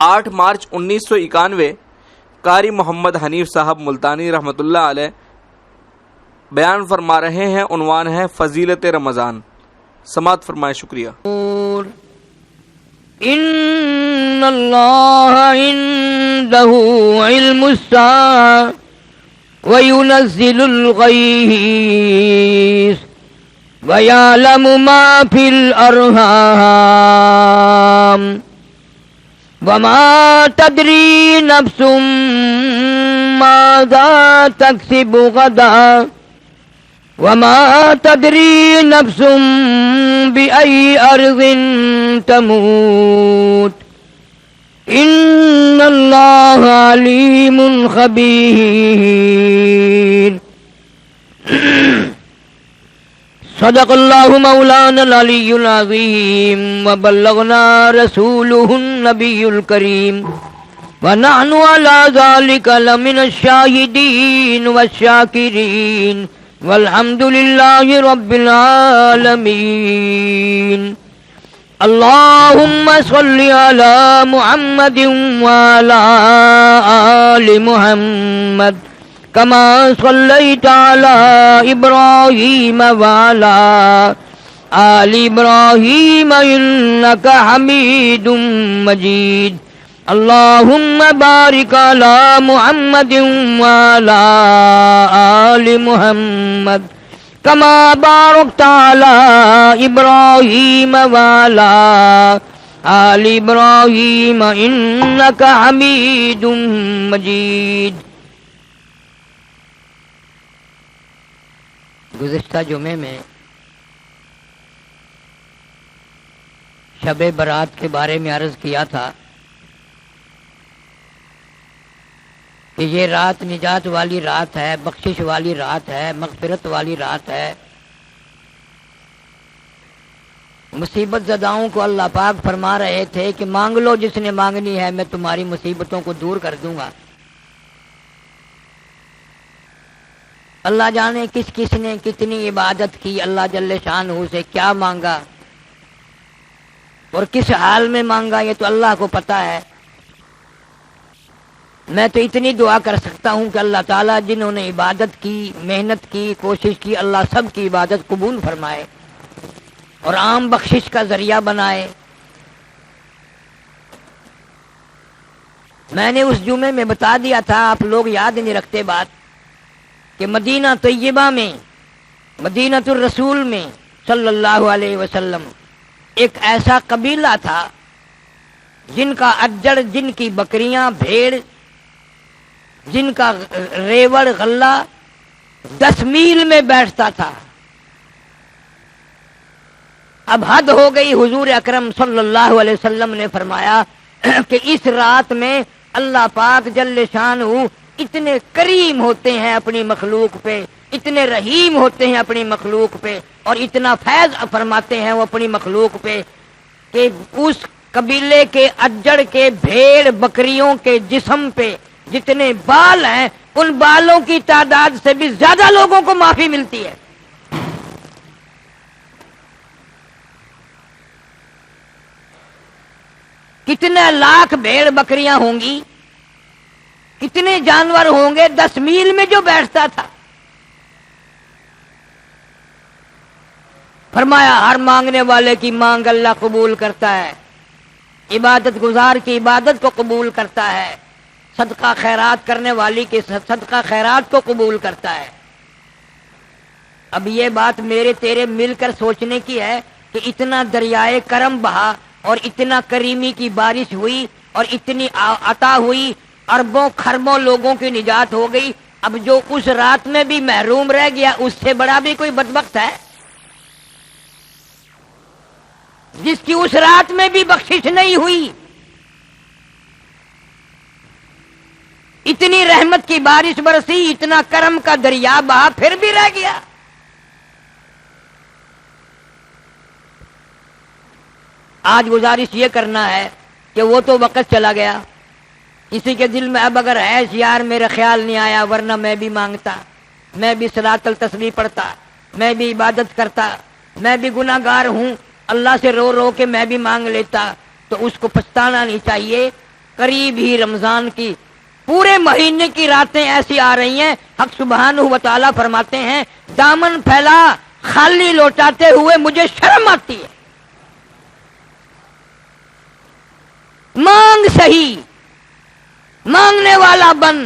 8 مارچ 1991 قاری محمد حنیف صاحب ملتانی رحمۃ اللہ علیہ بیان فرما رہے ہیں، عنوان ہے فضیلت رمضان۔ سماعت فرمائے، شکریہ۔ ان اللہ عنده علم الساعة وينزل الغيث ويعلم ما في الأرحام وما تدري نفس ماذا تكسب غدا وما تدري نفس بأي أرض تموت ان اللہ علیم خبیر۔ صدق اللہ مولانا العلی العظیم وبلغنا رسولہ النبی الکریم ونحن علی ذلک لمن الشاہدین والشاکرین والحمد للہ رب العالمین۔ اللہم صل علی محمد وعلی آل محمد کما صلیت علی ابراہیم وعلی آل ابراہیم انک حمید مجید۔ اللہم بارک علی محمد وعلی آل محمد کما بارکت علی ابراہیم وعلی آل ابراہیم انک حمید مجید۔ گزشتہ جمعے میں شب برات کے بارے میں عرض کیا تھا کہ یہ رات نجات والی رات ہے، بخشش والی رات ہے، مغفرت والی رات ہے۔ مصیبت زداؤں کو اللہ پاک فرما رہے تھے کہ مانگ لو جس نے مانگنی ہے، میں تمہاری مصیبتوں کو دور کر دوں گا۔ اللہ جانے کس کس نے کتنی عبادت کی، اللہ جل شانہ سے کیا مانگا اور کس حال میں مانگا، یہ تو اللہ کو پتہ ہے۔ میں تو اتنی دعا کر سکتا ہوں کہ اللہ تعالیٰ جنہوں نے عبادت کی، محنت کی، کوشش کی، اللہ سب کی عبادت قبول فرمائے اور عام بخشش کا ذریعہ بنائے۔ میں نے اس جمعے میں بتا دیا تھا، آپ لوگ یاد نہیں رکھتے بات، کہ مدینہ طیبہ میں، مدینہ الرسول میں صلی اللہ علیہ وسلم ایک ایسا قبیلہ تھا جن کا اجڑ، جن کی بکریاں، بھیڑ، جن کا ریوڑ غلہ 10 میل میں بیٹھتا تھا۔ اب حد ہو گئی، حضور اکرم صلی اللہ علیہ وسلم نے فرمایا کہ اس رات میں اللہ پاک جل شانہ اتنے کریم ہوتے ہیں اپنی مخلوق پہ، اتنے رحیم ہوتے ہیں اپنی مخلوق پہ، اور اتنا فیض فرماتے ہیں وہ اپنی مخلوق پہ کہ اس قبیلے کے اجڑ کے، بھیڑ بکریوں کے جسم پہ جتنے بال ہیں، ان بالوں کی تعداد سے بھی زیادہ لوگوں کو معافی ملتی ہے۔ کتنے لاکھ بھیڑ بکریاں ہوں گی، کتنے جانور ہوں گے 10 میل میں جو بیٹھتا تھا۔ فرمایا ہر مانگنے والے کی مانگ اللہ قبول کرتا ہے، عبادت گزار کی عبادت کو قبول کرتا ہے، صدقہ خیرات کرنے والی کے صدقہ خیرات کو قبول کرتا ہے۔ اب یہ بات میرے تیرے مل کر سوچنے کی ہے کہ اتنا دریائے کرم بہا اور اتنا کریمی کی بارش ہوئی اور اتنی عطا ہوئی، اربوں خربوں لوگوں کی نجات ہو گئی، اب جو اس رات میں بھی محروم رہ گیا اس سے بڑا بھی کوئی بدبخت ہے؟ جس کی اس رات میں بھی بخشش نہیں ہوئی، اتنی رحمت کی بارش برسی، اتنا کرم کا دریا بہا، پھر بھی رہ گیا۔ آج گزارش یہ کرنا ہے کہ وہ تو وقت چلا گیا، کسی کے دل میں اب اگر ہے یار میرا خیال نہیں آیا، ورنہ میں بھی مانگتا، میں بھی صلاۃ التسبیح پڑھتا، میں بھی عبادت کرتا، میں بھی گناہ گار ہوں، اللہ سے رو رو کے میں بھی مانگ لیتا، تو اس کو پچھتانا نہیں چاہیے۔ قریب ہی رمضان کی پورے مہینے کی راتیں ایسی آ رہی ہیں، حق سبحانہ و تعالیٰ فرماتے ہیں دامن پھیلا خالی لوٹاتے ہوئے مجھے شرم آتی ہے، مانگ صحیح، مانگنے والا بن۔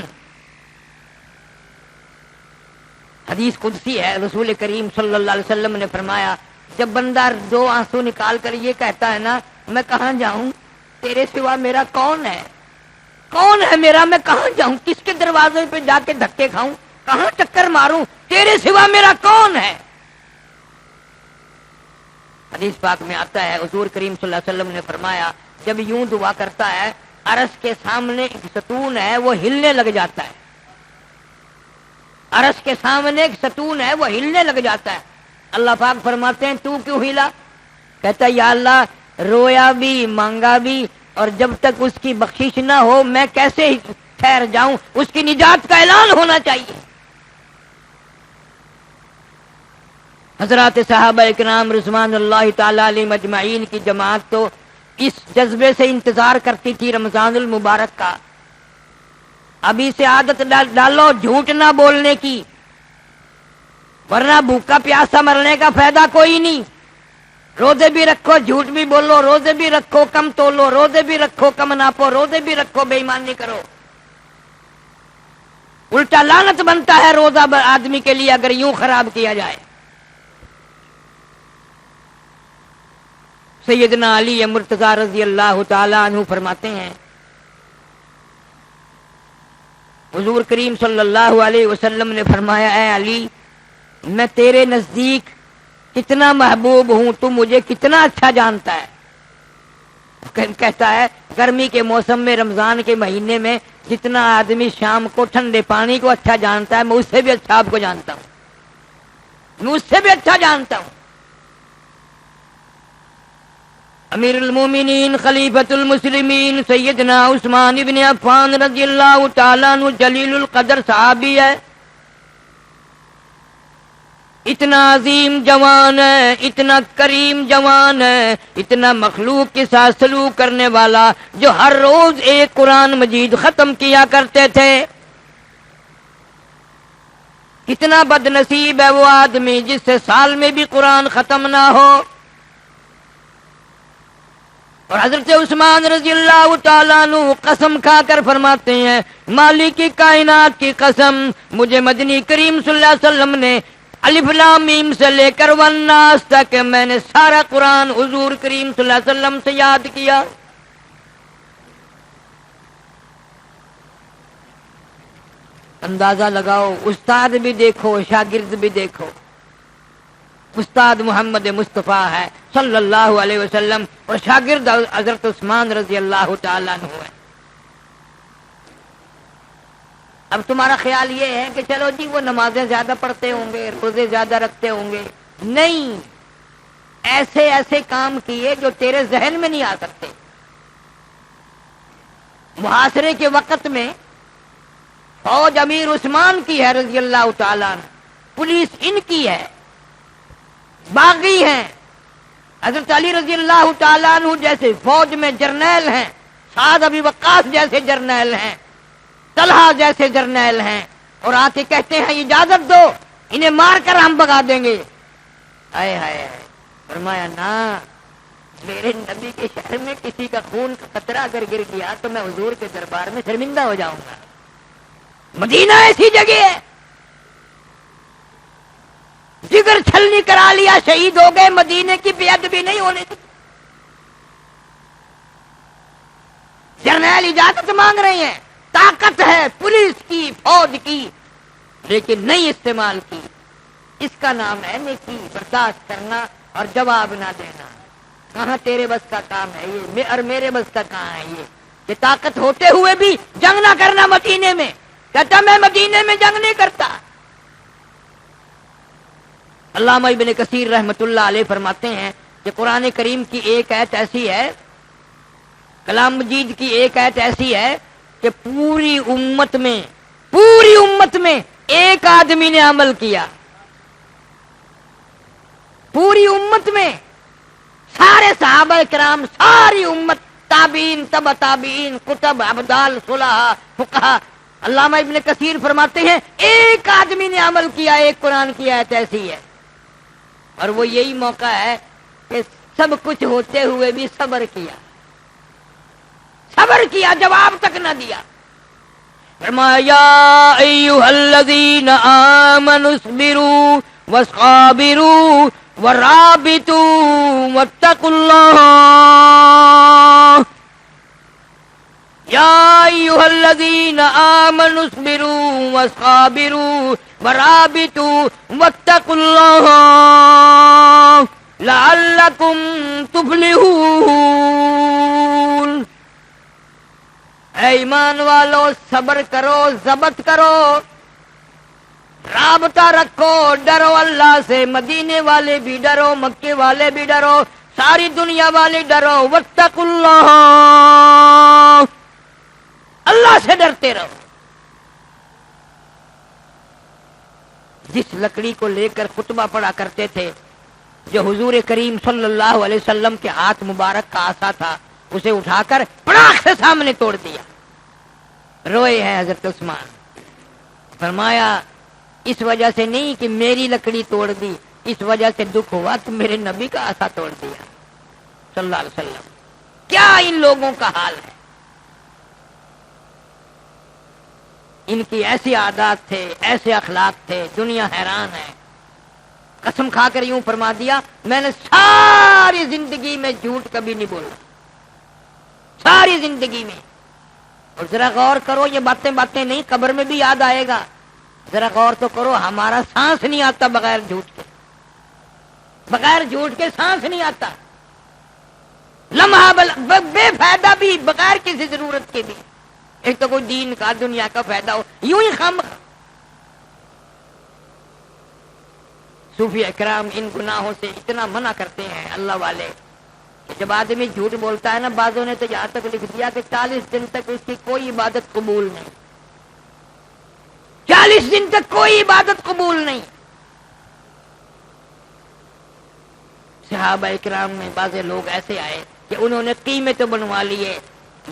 حدیث قدسی ہے، رسول کریم صلی اللہ علیہ وسلم نے فرمایا جب بندہ دو آنسو نکال کر یہ کہتا ہے نا میں کہاں جاؤں تیرے سوا میرا کون ہے، کون ہے میرا، میں کہاں جاؤں، کس کے دروازے پہ جا کے دھکے کھاؤں، کہاں چکر ماروں، تیرے سوا میرا کون ہے۔ حدیث پاک میں آتا ہے حضور کریم صلی اللہ علیہ وسلم نے فرمایا جب یوں دعا کرتا ہے عرش کے سامنے ایک ستون ہے وہ ہلنے لگ جاتا ہے، عرش کے سامنے ایک ستون ہے وہ ہلنے لگ جاتا ہے۔ اللہ پاک فرماتے ہیں تو کیوں ہلا؟ کہتا ہے یا اللہ رویا بھی مانگا بھی اور جب تک اس کی بخشش نہ ہو میں کیسے ٹھہر جاؤں، اس کی نجات کا اعلان ہونا چاہیے۔ حضرات صحابہ اکرام رضوان اللہ تعالی علیہم اجمعین کی جماعت تو اس جذبے سے انتظار کرتی تھی رمضان المبارک کا، ابھی سے عادت ڈالو جھوٹ نہ بولنے کی، ورنہ بھوکا پیاسا مرنے کا فائدہ کوئی نہیں۔ روزے بھی رکھو جھوٹ بھی بولو، روزے بھی رکھو کم تولو، روزے بھی رکھو کم ناپو، روزے بھی رکھو بے ایمانی کرو، الٹا لعنت بنتا ہے روزہ آدمی کے لیے اگر یوں خراب کیا جائے۔ سیدنا علی مرتضی رضی اللہ تعالی عنہ فرماتے ہیں حضور کریم صلی اللہ علیہ وسلم نے فرمایا اے علی میں تیرے نزدیک کتنا محبوب ہوں، تو مجھے کتنا اچھا جانتا ہے۔ کہتا ہے گرمی کے موسم میں رمضان کے مہینے میں جتنا آدمی شام کو ٹھنڈے پانی کو اچھا جانتا ہے میں اس سے بھی اچھا آپ کو جانتا ہوں، میں اس سے بھی اچھا جانتا ہوں۔ امیر المومنین خلیفۃ المسلمین سیدنا عثمان ابن عفان رضی اللہ تعالیٰ عنہ جلیل القدر صحابی ہے، اتنا عظیم جوان ہے، اتنا کریم جوان ہے، اتنا مخلوق کے ساتھ سلوک کرنے والا جو ہر روز ایک قرآن مجید ختم کیا کرتے تھے۔ کتنا بد نصیب ہے وہ آدمی جس سے سال میں بھی قرآن ختم نہ ہو۔ اور حضرت عثمان رضی اللہ تعالیٰ عنہ قسم کھا کر فرماتے ہیں مالک کی کائنات کی قسم مجھے مدنی کریم صلی اللہ علیہ وسلم نے الف لام میم سے لے کر والناس تک میں نے سارا قرآن حضور کریم صلی اللہ علیہ وسلم سے یاد کیا۔ اندازہ لگاؤ، استاد بھی دیکھو شاگرد بھی دیکھو، استاد محمد مصطفیٰ ہے صلی اللہ علیہ وسلم اور شاگرد حضرت عثمان رضی اللہ تعالیٰ عنہ ہے۔ اب تمہارا خیال یہ ہے کہ چلو جی وہ نمازیں زیادہ پڑھتے ہوں گے، روزے زیادہ رکھتے ہوں گے، نہیں، ایسے ایسے کام کیے جو تیرے ذہن میں نہیں آ سکتے۔ محاصرے کے وقت میں فوج امیر عثمان کی ہے رضی اللہ تعالیٰ عنہ، پولیس ان کی ہے، باغی ہیں، حضرت علی رضی اللہ تعالیٰ عنہ جیسے فوج میں جرنیل ہیں، سعد ابی وقاص جیسے جرنیل ہیں، طلحہ جیسے جرنیل ہیں، اور آ کے کہتے ہیں اجازت دو انہیں مار کر ہم بھگا دیں گے۔ ہائے ہائے، فرمایا نہ، میرے نبی کے شہر میں کسی کا خون کا قطرہ اگر گر گیا تو میں حضور کے دربار میں شرمندہ ہو جاؤں گا۔ مدینہ ایسی جگہ ہے، جگر چھلنی کرا لیا شہید ہو گئے، مدینے کی بے ادبی نہیں ہونے دی۔ جرنیل اجازت مانگ رہے ہیں، طاقت ہے پولیس کی فوج کی، لیکن نہیں استعمال کی۔ اس کا نام ہے نیکی، برداشت کرنا اور جواب نہ دینا۔ کہاں تیرے بس کا کام ہے یہ، اور میرے بس کا کہاں ہے یہ طاقت ہوتے ہوئے بھی جنگ نہ کرنا مدینے میں۔ کہتا میں مدینے میں جنگ نہیں کرتا۔ علامہ ابن کثیر رحمت اللہ علیہ فرماتے ہیں کہ قرآن کریم کی ایک آیت ایسی ہے، کلام مجید کی ایک آیت ایسی ہے کہ پوری امت میں ایک آدمی نے عمل کیا، پوری امت میں سارے صحابہ کرام، ساری امت تابعین، تبع تابعین، کتب، ابدال، صلحاء، فقہا. علامہ ابن کثیر فرماتے ہیں ایک آدمی نے عمل کیا، ایک قرآن کی آیت ایسی ہے، اور وہ یہی موقع ہے کہ سب کچھ ہوتے ہوئے بھی صبر کیا، جواب تک نہ دیا. فرمایا یا ایھا الذین آمنوا اصبروا وصابروا ورابطوا واتقوا اللہ. یا ایھا الذین آمنوا اصبروا وصابروا ورابطوا واتقوا اللہ لعلکم تفلحون. اے ایمان والو، صبر کرو، ضبط کرو، رابطہ رکھو، ڈرو اللہ سے. مدینے والے بھی ڈرو، مکے والے بھی ڈرو، ساری دنیا والے ڈرو. واتقوا اللہ، اللہ سے ڈرتے رہو. جس لکڑی کو لے کر خطبہ پڑھا کرتے تھے، جو حضور کریم صلی اللہ علیہ وسلم کے ہاتھ مبارک کا عصا تھا، اسے اٹھا کر پڑاخ سے سامنے توڑ دیا. روئے ہیں حضرت عثمان. فرمایا اس وجہ سے نہیں کہ میری لکڑی توڑ دی، اس وجہ سے دکھ ہوا کہ میرے نبی کا عصا توڑ دیا صلی اللہ علیہ وسلم. کیا ان لوگوں کا حال ہے. ان کی ایسی عادات تھے، ایسے اخلاق تھے، دنیا حیران ہے. قسم کھا کر یوں فرما دیا میں نے ساری زندگی میں جھوٹ کبھی نہیں بولا، ساری زندگی میں. اور ذرا غور کرو، یہ باتیں نہیں، قبر میں بھی یاد آئے گا. ذرا غور تو کرو، ہمارا سانس نہیں آتا بغیر جھوٹ کے سانس نہیں آتا. لمحہ بے فائدہ بھی، بغیر کسی ضرورت کے بھی. ایک تو کوئی دین کا دنیا کا فائدہ ہو، یوں ہی خام. صوفی اکرام ان گناہوں سے اتنا منع کرتے ہیں اللہ والے کہ جب آدمی جھوٹ بولتا ہے نا، بعضوں نے تو یہاں تک لکھ دیا کہ 40 دن تک اس کی کوئی عبادت قبول نہیں. 40 دن تک کوئی عبادت قبول نہیں. صحابہ اکرام میں بعض لوگ ایسے آئے کہ انہوں نے قیمے تو بنوا لیے،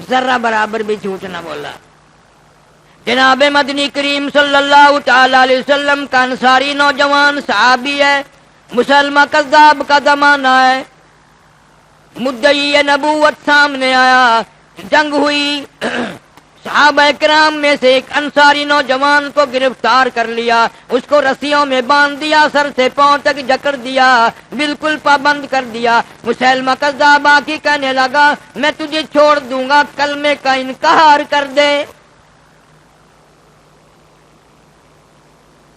ذرہ برابر بھی جھوٹ نہ بولا. جناب مدنی کریم صلی اللہ تعالی علیہ وسلم کا انصاری نوجوان صحابی ہے، مسلمہ کذاب کا زمانہ ہے، مدعی نبوت سامنے آیا، جنگ ہوئی. صحابہ کرام میں سے ایک انصاری نوجوان کو گرفتار کر لیا، اس کو رسیوں میں باندھ دیا، سر سے پاؤں تک جکڑ دیا، بالکل پابند کر دیا. مسلمہ کذاب آ کے کہنے لگا میں تجھے چھوڑ دوں گا، کلمے کا انکار کر دے.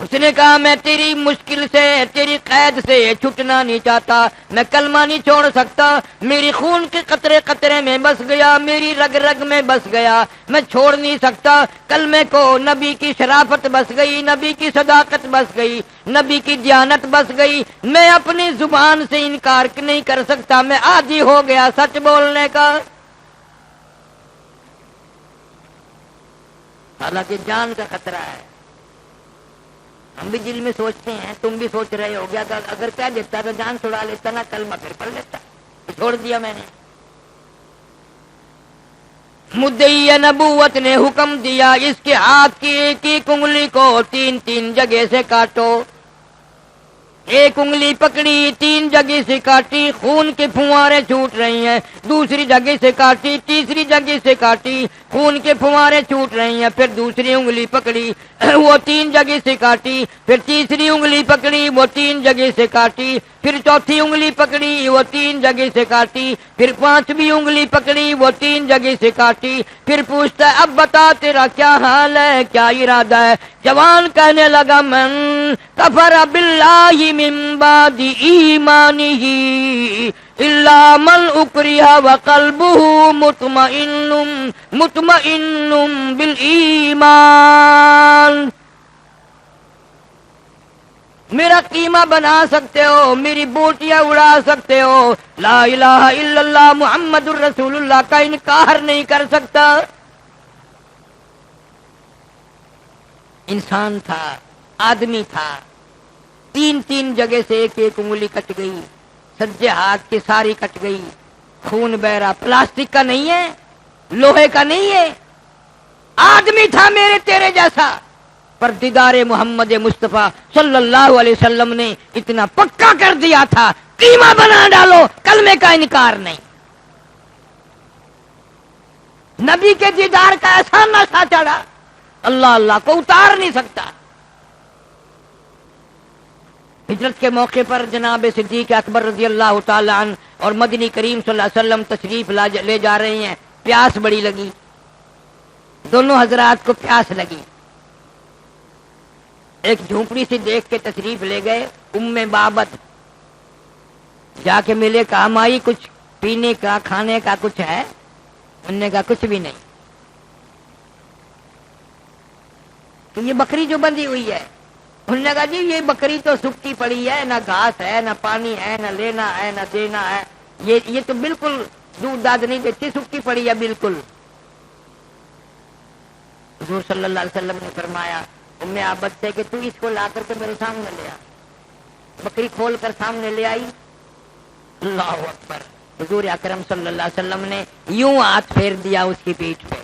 اس نے کہا میں تیری مشکل سے، تیری قید سے چھٹنا نہیں چاہتا، میں کلمہ نہیں چھوڑ سکتا. میری خون کے قطرے قطرے میں بس گیا، میری رگ رگ میں بس گیا، میں چھوڑ نہیں سکتا کلمے کو. نبی کی شرافت بس گئی، نبی کی صداقت بس گئی، نبی کی دیانت بس گئی. میں اپنی زبان سے انکار نہیں کر سکتا، میں عادی ہو گیا سچ بولنے کا. حالانکہ جان کا خطرہ ہے. ہم بھی دل میں سوچتے ہیں، تم بھی سوچ رہے ہو گیا اگر کہہ دیتا تو جان چھڑا لیتا نا، کلمہ پھر پڑھ لیتا. چھوڑ دیا میں نے. مدعی نبوت نے حکم دیا اس کے ہاتھ کی ایک ایک انگلی کو 3 جگہ سے کاٹو. ایک انگلی پکڑی، 3 جگہ سے کاٹی، خون کے پھوارے چھوٹ رہی ہیں. دوسری جگہ سے کاٹی، تیسری جگہ سے کاٹی، خون کے پھوارے چھوٹ رہی ہیں. پھر دوسری انگلی پکڑی، وہ 3 جگہ سے کاٹی. پھر تیسری انگلی پکڑی، وہ 3 جگہ سے کاٹی. پھر چوتھی انگلی پکڑی، وہ 3 جگہ سے کاٹی. پھر 5ویں انگلی پکڑی، وہ 3 جگہ سے کاٹی. پھر پوچھتا ہے اب بتا تیرا کیا حال ہے، کیا ارادہ ہے. جوان کہنے لگا من کفر باللہ من بعد ایمانہ الا من اکرہ وقلبہ مطمئن بالایمان. میرا قیمہ بنا سکتے ہو، میری بوٹیاں اڑا سکتے ہو، لا الہ الا اللہ محمد الرسول اللہ کا انکار نہیں کر سکتا. انسان تھا، آدمی تھا. 3 جگہ سے ایک انگلی کٹ گئی، سجے ہاتھ کی ساری کٹ گئی. خون بہ رہا، پلاسٹک کا نہیں ہے، لوہے کا نہیں ہے، آدمی تھا میرے تیرے جیسا، پر دیدار محمد مصطفیٰ صلی اللہ علیہ وسلم نے اتنا پکا کر دیا تھا، قیمہ بنا ڈالو، کلمے کا انکار نہیں۔ نبی کے دیدار کا ایسا نشہ چڑھا، اللہ اللہ کو اتار نہیں سکتا۔ ہجرت کے موقع پر جناب صدیق اکبر رضی اللہ تعالی عنہ اور مدنی کریم صلی اللہ علیہ وسلم تشریف لے جا رہے ہیں، پیاس بڑی لگی، دونوں حضرات کو پیاس لگی، ایک جھونپڑی سے دیکھ کے تشریف لے گئے۔ ام بابت جا کے ملے، کہا مائی کچھ پینے کا کھانے کا کچھ ہے؟ انہوں نے کہا کچھ بھی نہیں۔ تو یہ بکری جو بندھی ہوئی ہے، انہوں نے کہا جی یہ بکری تو سوکھی پڑی ہے، نہ گھاس ہے نہ پانی ہے، نہ لینا ہے نہ دینا ہے، یہ تو بالکل دودھ داد نہیں دیتی، سوکھی پڑی ہے بالکل۔ حضور صلی اللہ علیہ وسلم نے فرمایا ام عابد سے کہ تو اس کو لا کر کے میرے سامنے لے آ۔ بکری کھول کر سامنے لے آئی، اللہ اکبر، حضور اکرم صلی اللہ علیہ وسلم نے یوں ہاتھ پھیر دیا اس کی پیٹھ پہ،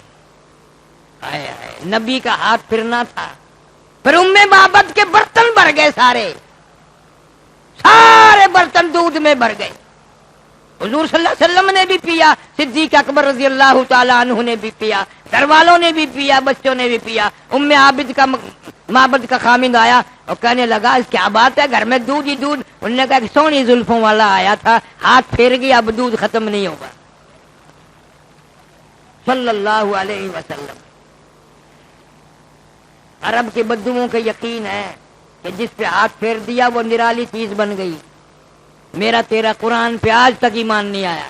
ہائے ہائے، نبی کا ہاتھ پھرنا تھا۔ پھر ام بابت کے برتن بھر گئے، سارے برتن دودھ میں بھر گئے۔ حضور صلی اللہ علیہ وسلم نے بھی پیا، صدیق اکبر رضی اللہ تعالی عنہ نے بھی پیا، گھر والوں نے بھی پیا، بچوں نے بھی پیا۔ ام معبد کا خامند آیا اور کہنے لگا کیا بات ہے، گھر میں دودھ ہی دودھ۔ انہوں نے کہا کہ سونی زلفوں والا آیا تھا، ہاتھ پھیر گیا، اب دودھ ختم نہیں ہوگا۔ صلی اللہ علیہ وسلم۔ عرب کے بدوؤں کا یقین ہے کہ جس پہ ہاتھ پھیر دیا وہ نرالی چیز بن گئی۔ میرا تیرا قرآن پہ آج تک ایمان نہیں آیا،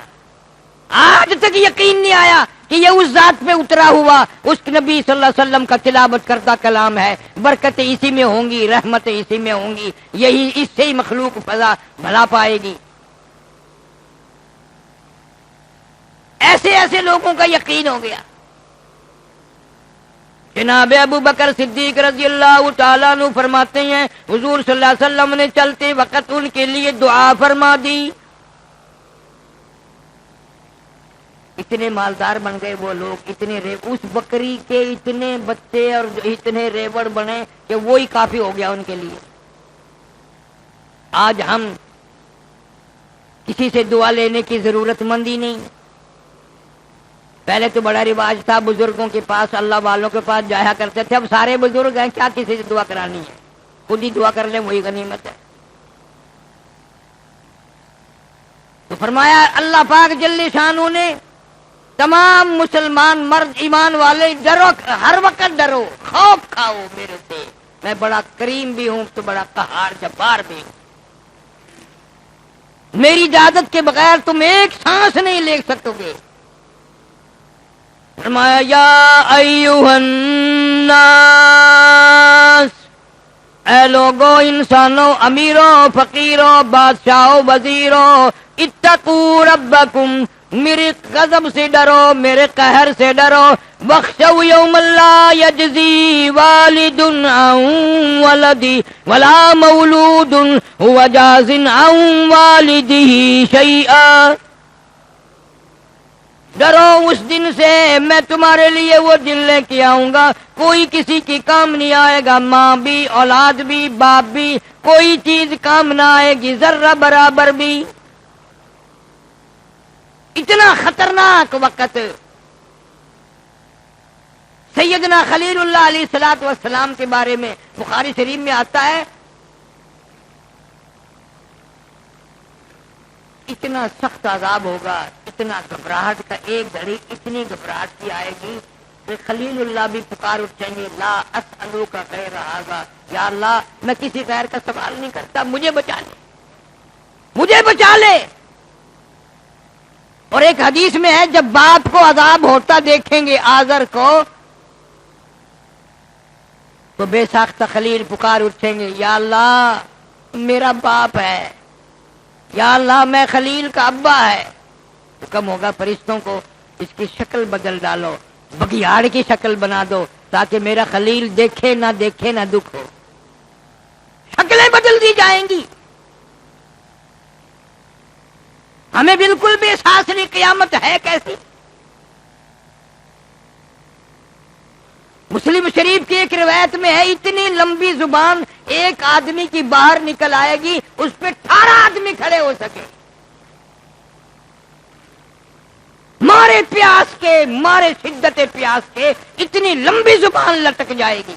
آج تک یقین نہیں آیا کہ یہ اس ذات پہ اترا ہوا اس نبی صلی اللہ علیہ وسلم کا تلاوت کردہ کلام ہے۔ برکتیں اسی میں ہوں گی، رحمتیں اسی میں ہوں گی، یہی اس سے ہی مخلوق فضا بھلا پائے گی۔ ایسے ایسے لوگوں کا یقین ہو گیا۔ جناب ابو بکر صدیق رضی اللہ تعالیٰ عنہ فرماتے ہیں حضور صلی اللہ علیہ وسلم نے چلتے وقت ان کے لیے دعا فرما دی۔ اتنے مالدار بن گئے وہ لوگ، اتنے اس بکری کے اتنے بچے اور اتنے ریوڑ بنے کہ وہی کافی ہو گیا ان کے لیے۔ آج ہم کسی سے دعا لینے کی ضرورت مند ہی نہیں۔ پہلے تو بڑا رواج تھا، بزرگوں کے پاس، اللہ والوں کے پاس جایا کرتے تھے۔ اب سارے بزرگ ہیں، کیا کسی سے دعا کرانی ہے، خود ہی دعا کر لیں وہی غنیمت ہے۔ تو فرمایا اللہ پاک جل شانہ نے تمام مسلمان مرد ایمان والے ڈرو، ہر وقت ڈرو، خوف کھاؤ میرے سے، میں بڑا کریم بھی ہوں تو بڑا قہار جبار بھی ہوں، میری اجازت کے بغیر تم ایک سانس نہیں لے سکو گے۔ فرمایا یا ایھا الناس، اے لوگو، انسانوں، امیروں، فقیروں، بادشاہوں، وزیروں، اتقوا ربکم، میرے غضب سے ڈرو، میرے قہر سے ڈرو۔ واخشوا یوما لا یجزی والد عن ولدہ ولا مولود هو جاز عن والدہ شیئا، ڈرو اس دن سے، میں تمہارے لیے وہ دن لے کے آؤں گا، کوئی کسی کی کام نہیں آئے گا، ماں بھی، اولاد بھی، باپ بھی، کوئی چیز کام نہ آئے گی، ذرہ برابر بھی۔ اتنا خطرناک وقت۔ سیدنا خلیل اللہ علیہ الصلوۃ والسلام کے بارے میں بخاری شریف میں آتا ہے اتنا سخت عذاب ہوگا، اتنا گھبراہٹ کا، ایک گھڑی اتنی گھبراہٹ کی آئے گی کہ خلیل اللہ بھی پکار اٹھیں گے، لا اسألوک غیر ھذا، یا اللہ میں کسی غیر کا سوال نہیں کرتا، مجھے بچا لے، مجھے بچا لے۔ اور ایک حدیث میں ہے جب باپ کو عذاب ہوتا دیکھیں گے آزر کو تو بے ساختہ خلیل پکار اٹھیں گے، یا اللہ میرا باپ ہے، یا اللہ میں خلیل کا ابا ہے۔ حکم ہوگا فرشتوں کو اس کی شکل بدل ڈالو، بگیاڑ کی شکل بنا دو تاکہ میرا خلیل دیکھے نہ دکھ ہو، شکلیں بدل دی جائیں گی۔ ہمیں بالکل بھی احساس نہیں قیامت ہے کیسی. مسلم شریف کی ایک روایت میں ہے اتنی لمبی زبان ایک آدمی کی باہر نکل آئے گی اس پہ 18 آدمی کھڑے ہو سکے. مارے پیاس کے، مارے شدت پیاس کے اتنی لمبی زبان لٹک جائے گی.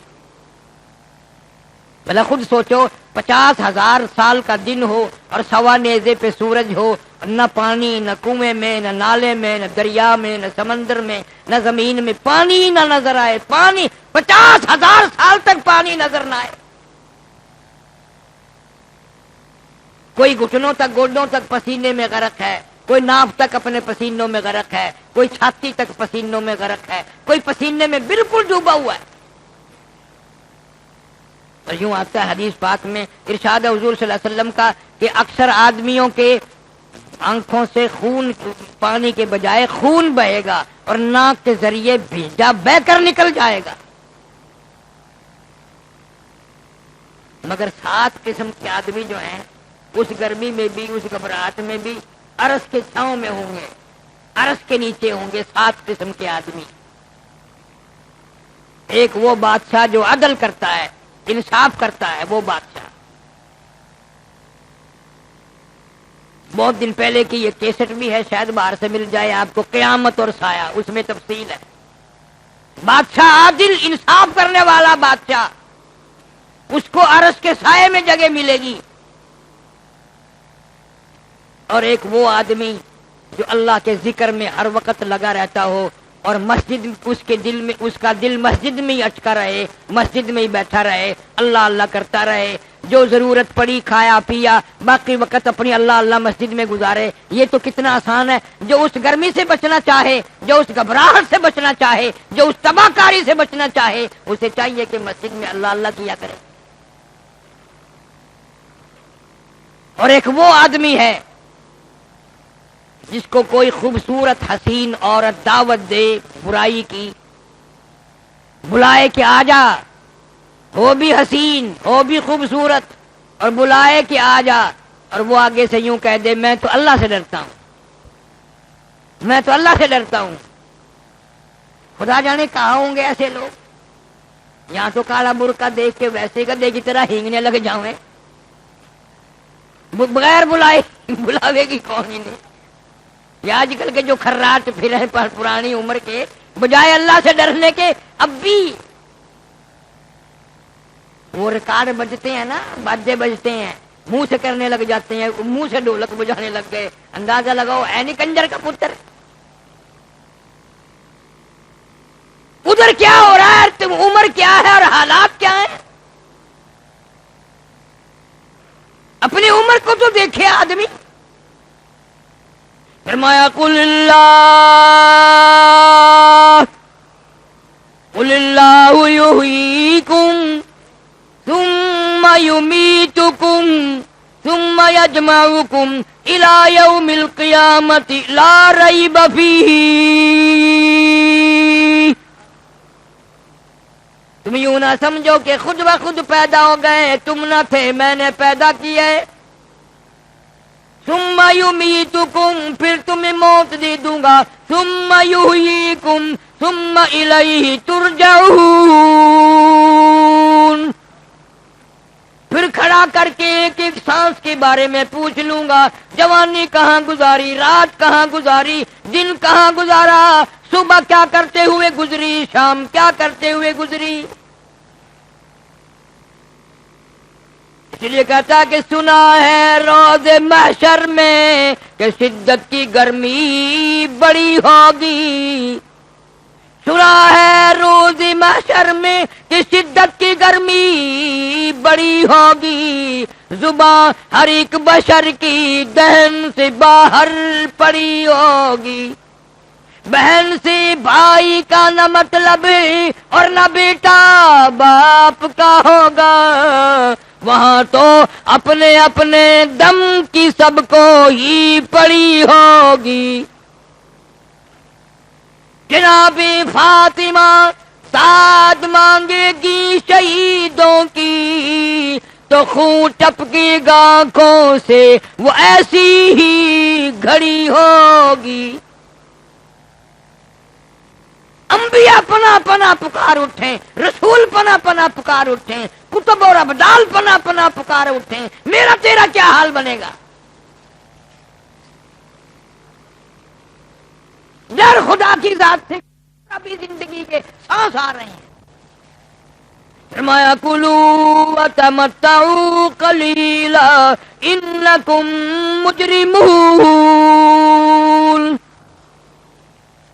بھلا خود سوچو 50,000 سال کا دن ہو اور سوا نیزے پہ سورج ہو، نہ پانی، نہ کنویں میں، نہ نالے میں، نہ دریا میں، نہ سمندر میں، نہ زمین میں پانی نہ نظر آئے. پانی 50,000 سال تک پانی نظر نہ آئے. کوئی گھٹنوں تک، گوڈوں تک پسینے میں غرق ہے، کوئی ناف تک اپنے پسینوں میں غرق ہے، کوئی چھاتی تک پسینوں میں غرق ہے، کوئی پسینے میں بالکل ڈوبا ہوا ہے. اور یوں آتا ہے حدیث پاک میں، ارشاد حضور صلی اللہ علیہ وسلم کا کہ اکثر آدمیوں کے آنکھوں سے خون، پانی کے بجائے خون بہے گا اور ناک کے ذریعے بھیجا بہ کر نکل جائے گا. مگر 7 قسم کے آدمی جو ہیں اس گرمی میں بھی، اس گھبراہٹ میں بھی عرش کے چھاؤں میں ہوں گے، عرش کے نیچے ہوں گے 7 قسم کے آدمی. ایک وہ بادشاہ جو عدل کرتا ہے، انصاف کرتا ہے، وہ بادشاہ. بہت دن پہلے کی یہ کیسٹ بھی ہے، شاید باہر سے مل جائے آپ کو، قیامت اور سایہ، اس میں تفصیل ہے. بادشاہ عادل، انصاف کرنے والا بادشاہ، اس کو عرش کے سائے میں جگہ ملے گی. اور ایک وہ آدمی جو اللہ کے ذکر میں ہر وقت لگا رہتا ہو اور مسجد، اس کے دل میں، اس کا دل مسجد میں ہی اٹکا رہے، مسجد میں ہی بیٹھا رہے، اللہ اللہ کرتا رہے، جو ضرورت پڑی کھایا پیا، باقی وقت اپنی اللہ اللہ مسجد میں گزارے. یہ تو کتنا آسان ہے. جو اس گرمی سے بچنا چاہے، جو اس گھبراہٹ سے بچنا چاہے، جو اس تباہ کاری سے بچنا چاہے، اسے چاہیے کہ مسجد میں اللہ اللہ کیا کرے. اور ایک وہ آدمی ہے جس کو کوئی خوبصورت حسین عورت دعوت دے برائی کی، بلائے کہ آ جا، ہو بھی حسین، ہو بھی خوبصورت، اور بلائے کہ آ جا، اور وہ آگے سے یوں کہہ دے میں تو اللہ سے ڈرتا ہوں، میں تو اللہ سے ڈرتا ہوں. خدا جانے کہاں ہوں گے ایسے لوگ. یہاں تو کالا برقع دیکھ کے ویسے گدے کی طرح ہینگنے لگ جاؤں، بغیر بلائے بلاوے گی کون ہی نہیں. یہ آج کل کے جو کھراٹ پھرے پرانی عمر کے، بجائے اللہ سے ڈرنے کے اب بھی وہ ریکارڈ بجتے ہیں نا، باجے بجتے ہیں، منہ سے کرنے لگ جاتے ہیں، منہ سے ڈھولک بجانے لگ گئے. اندازہ لگاؤ ہے نہیں کنجر کا پتر. ادھر کیا ہو رہا ہے، تم عمر کیا ہے اور حالات کیا ہیں. اپنی عمر کو تو دیکھے آدمی. فرمایا قل اللہ یحییکم ثم یمیتکم ثم یجمعکم الی یوم القیامۃ لا ریب فیہ. تم یوں نہ سمجھو کہ خود بخود پیدا ہو گئے، تم نہ تھے، میں نے پیدا کیا ہے. ثم یمیتکم، پھر تمہیں موت دے دوں گا. ثم یحییکم ثم الیہ ترجعون، پھر کھڑا کر کے ایک ایک سانس کے بارے میں پوچھ لوں گا. جوانی کہاں گزاری، رات کہاں گزاری، دن کہاں گزارا، صبح کیا کرتے ہوئے گزری، شام کیا کرتے ہوئے گزری. اس لیے کہتا کہ سنا ہے روز محشر میں کہ شدت کی گرمی بڑی ہوگی. سنا ہے روز محشر میں کہ شدت کی گرمی بڑی ہوگی. زباں ہر ایک بشر کی دہن سے باہر پڑی ہوگی. بہن سے بھائی کا نہ مطلب اور نہ بیٹا باپ کا ہوگا. وہاں تو اپنے اپنے دم کی سب کو ہی پڑی ہوگی. جناب فاطمہ ساتھ مانگے گی شہیدوں کی، تو تو خون ٹپکی گا آنکھوں سے وہ ایسی ہی گھڑی ہوگی. انبیاء پناہ پناہ پکار اٹھیں، رسول پناہ پناہ پکار اٹھیں، کتب اور ابدال پناہ پناہ پکار اٹھیں، میرا تیرا کیا حال بنے گا؟ ڈر خدا کی ذات سے ابھی زندگی کے سانس آ رہے ہیں. فرمایا کلوا وتمتعوا قلیلا انکم مجرمون.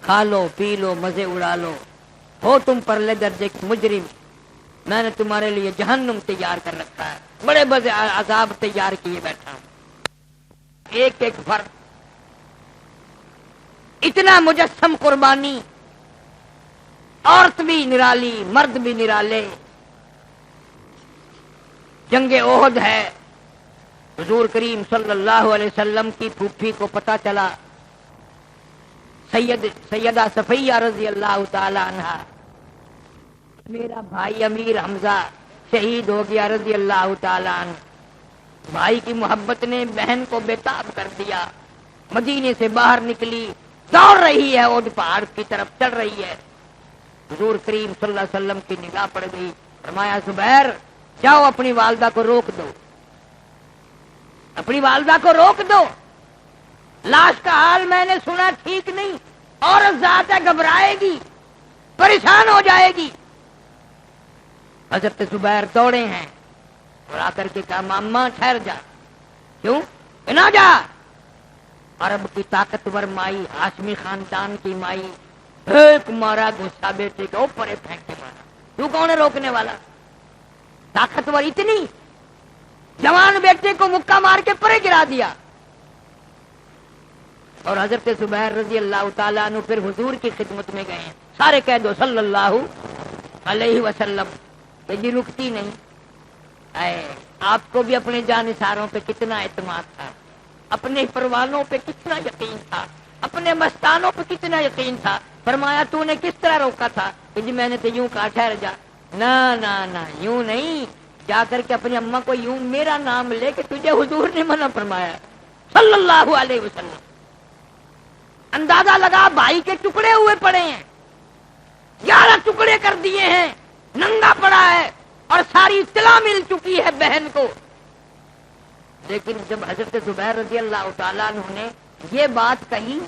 کھا لو پی لو مزے اڑا لو، ہو تم پرلے درجے کے مجرم. میں نے تمہارے لیے جہنم تیار کر رکھا ہے، بڑے بڑے عذاب تیار کیے بیٹھا ہوں. ایک ایک فرد اتنا مجسم قربانی، عورت بھی نرالی مرد بھی نرالے. جنگ احد ہے، حضور کریم صلی اللہ علیہ وسلم کی پھوپھی کو پتہ چلا، سیدہ صفیہ رضی اللہ تعالی عنہا، میرا بھائی امیر حمزہ شہید ہو گیا رضی اللہ تعالی عنہ. بھائی کی محبت نے بہن کو بےتاب کر دیا. مدینے سے باہر نکلی، دوڑ رہی ہے، احد پہاڑ کی طرف چڑھ رہی ہے. حضور کریم صلی اللہ علیہ وسلم کی نگاہ پڑ گئی. فرمایا زبیر جاؤ اپنی والدہ کو روک دو، اپنی والدہ کو روک دو. لاش کا حال میں نے سنا ٹھیک نہیں، عورت ذات ہے، گھبرائے گی، پریشان ہو جائے گی. حضرت زبیر دوڑے ہیں اور آ کر کے کہا ماما ٹھہر جا. کیوں نہ جا؟ عرب کی طاقتور مائی، ہاشمی خاندان کی مائی، ایک مارا غصہ بیٹے کو اوپر پھینک کے مارا. تو کون ہے روکنے والا؟ طاقتور اتنی، جوان بیٹے کو مکہ مار کے پرے گرا دیا. اور حضرت زبیر رضی اللہ تعالیٰ عنہ پھر حضور کی خدمت میں گئے. سارے کہہ دو صلی اللہ علیہ وسلم. کہ جی رکتی نہیں. اے آپ کو بھی اپنے جانثاروں پہ کتنا اعتماد تھا، اپنے پروانوں پہ کتنا یقین تھا، اپنے مستانوں پہ کتنا یقین تھا. فرمایا تو نے کس طرح روکا تھا؟ کہ جی میں نے تو یوں کہا ٹھہر جا. نہ یوں نہیں، جا کر کے اپنی اماں کو یوں میرا نام لے کہ تجھے حضور نے منع فرمایا صلی اللہ علیہ وسلم. اندازہ لگا بھائی کے ٹکڑے ہوئے پڑے ہیں، 11 ٹکڑے کر دیے ہیں، ننگا پڑا ہے اور ساری اطلاع مل چکی ہے بہن کو. لیکن جب حضرت زبیر رضی اللہ تعالیٰ عنہ نے یہ بات کہی،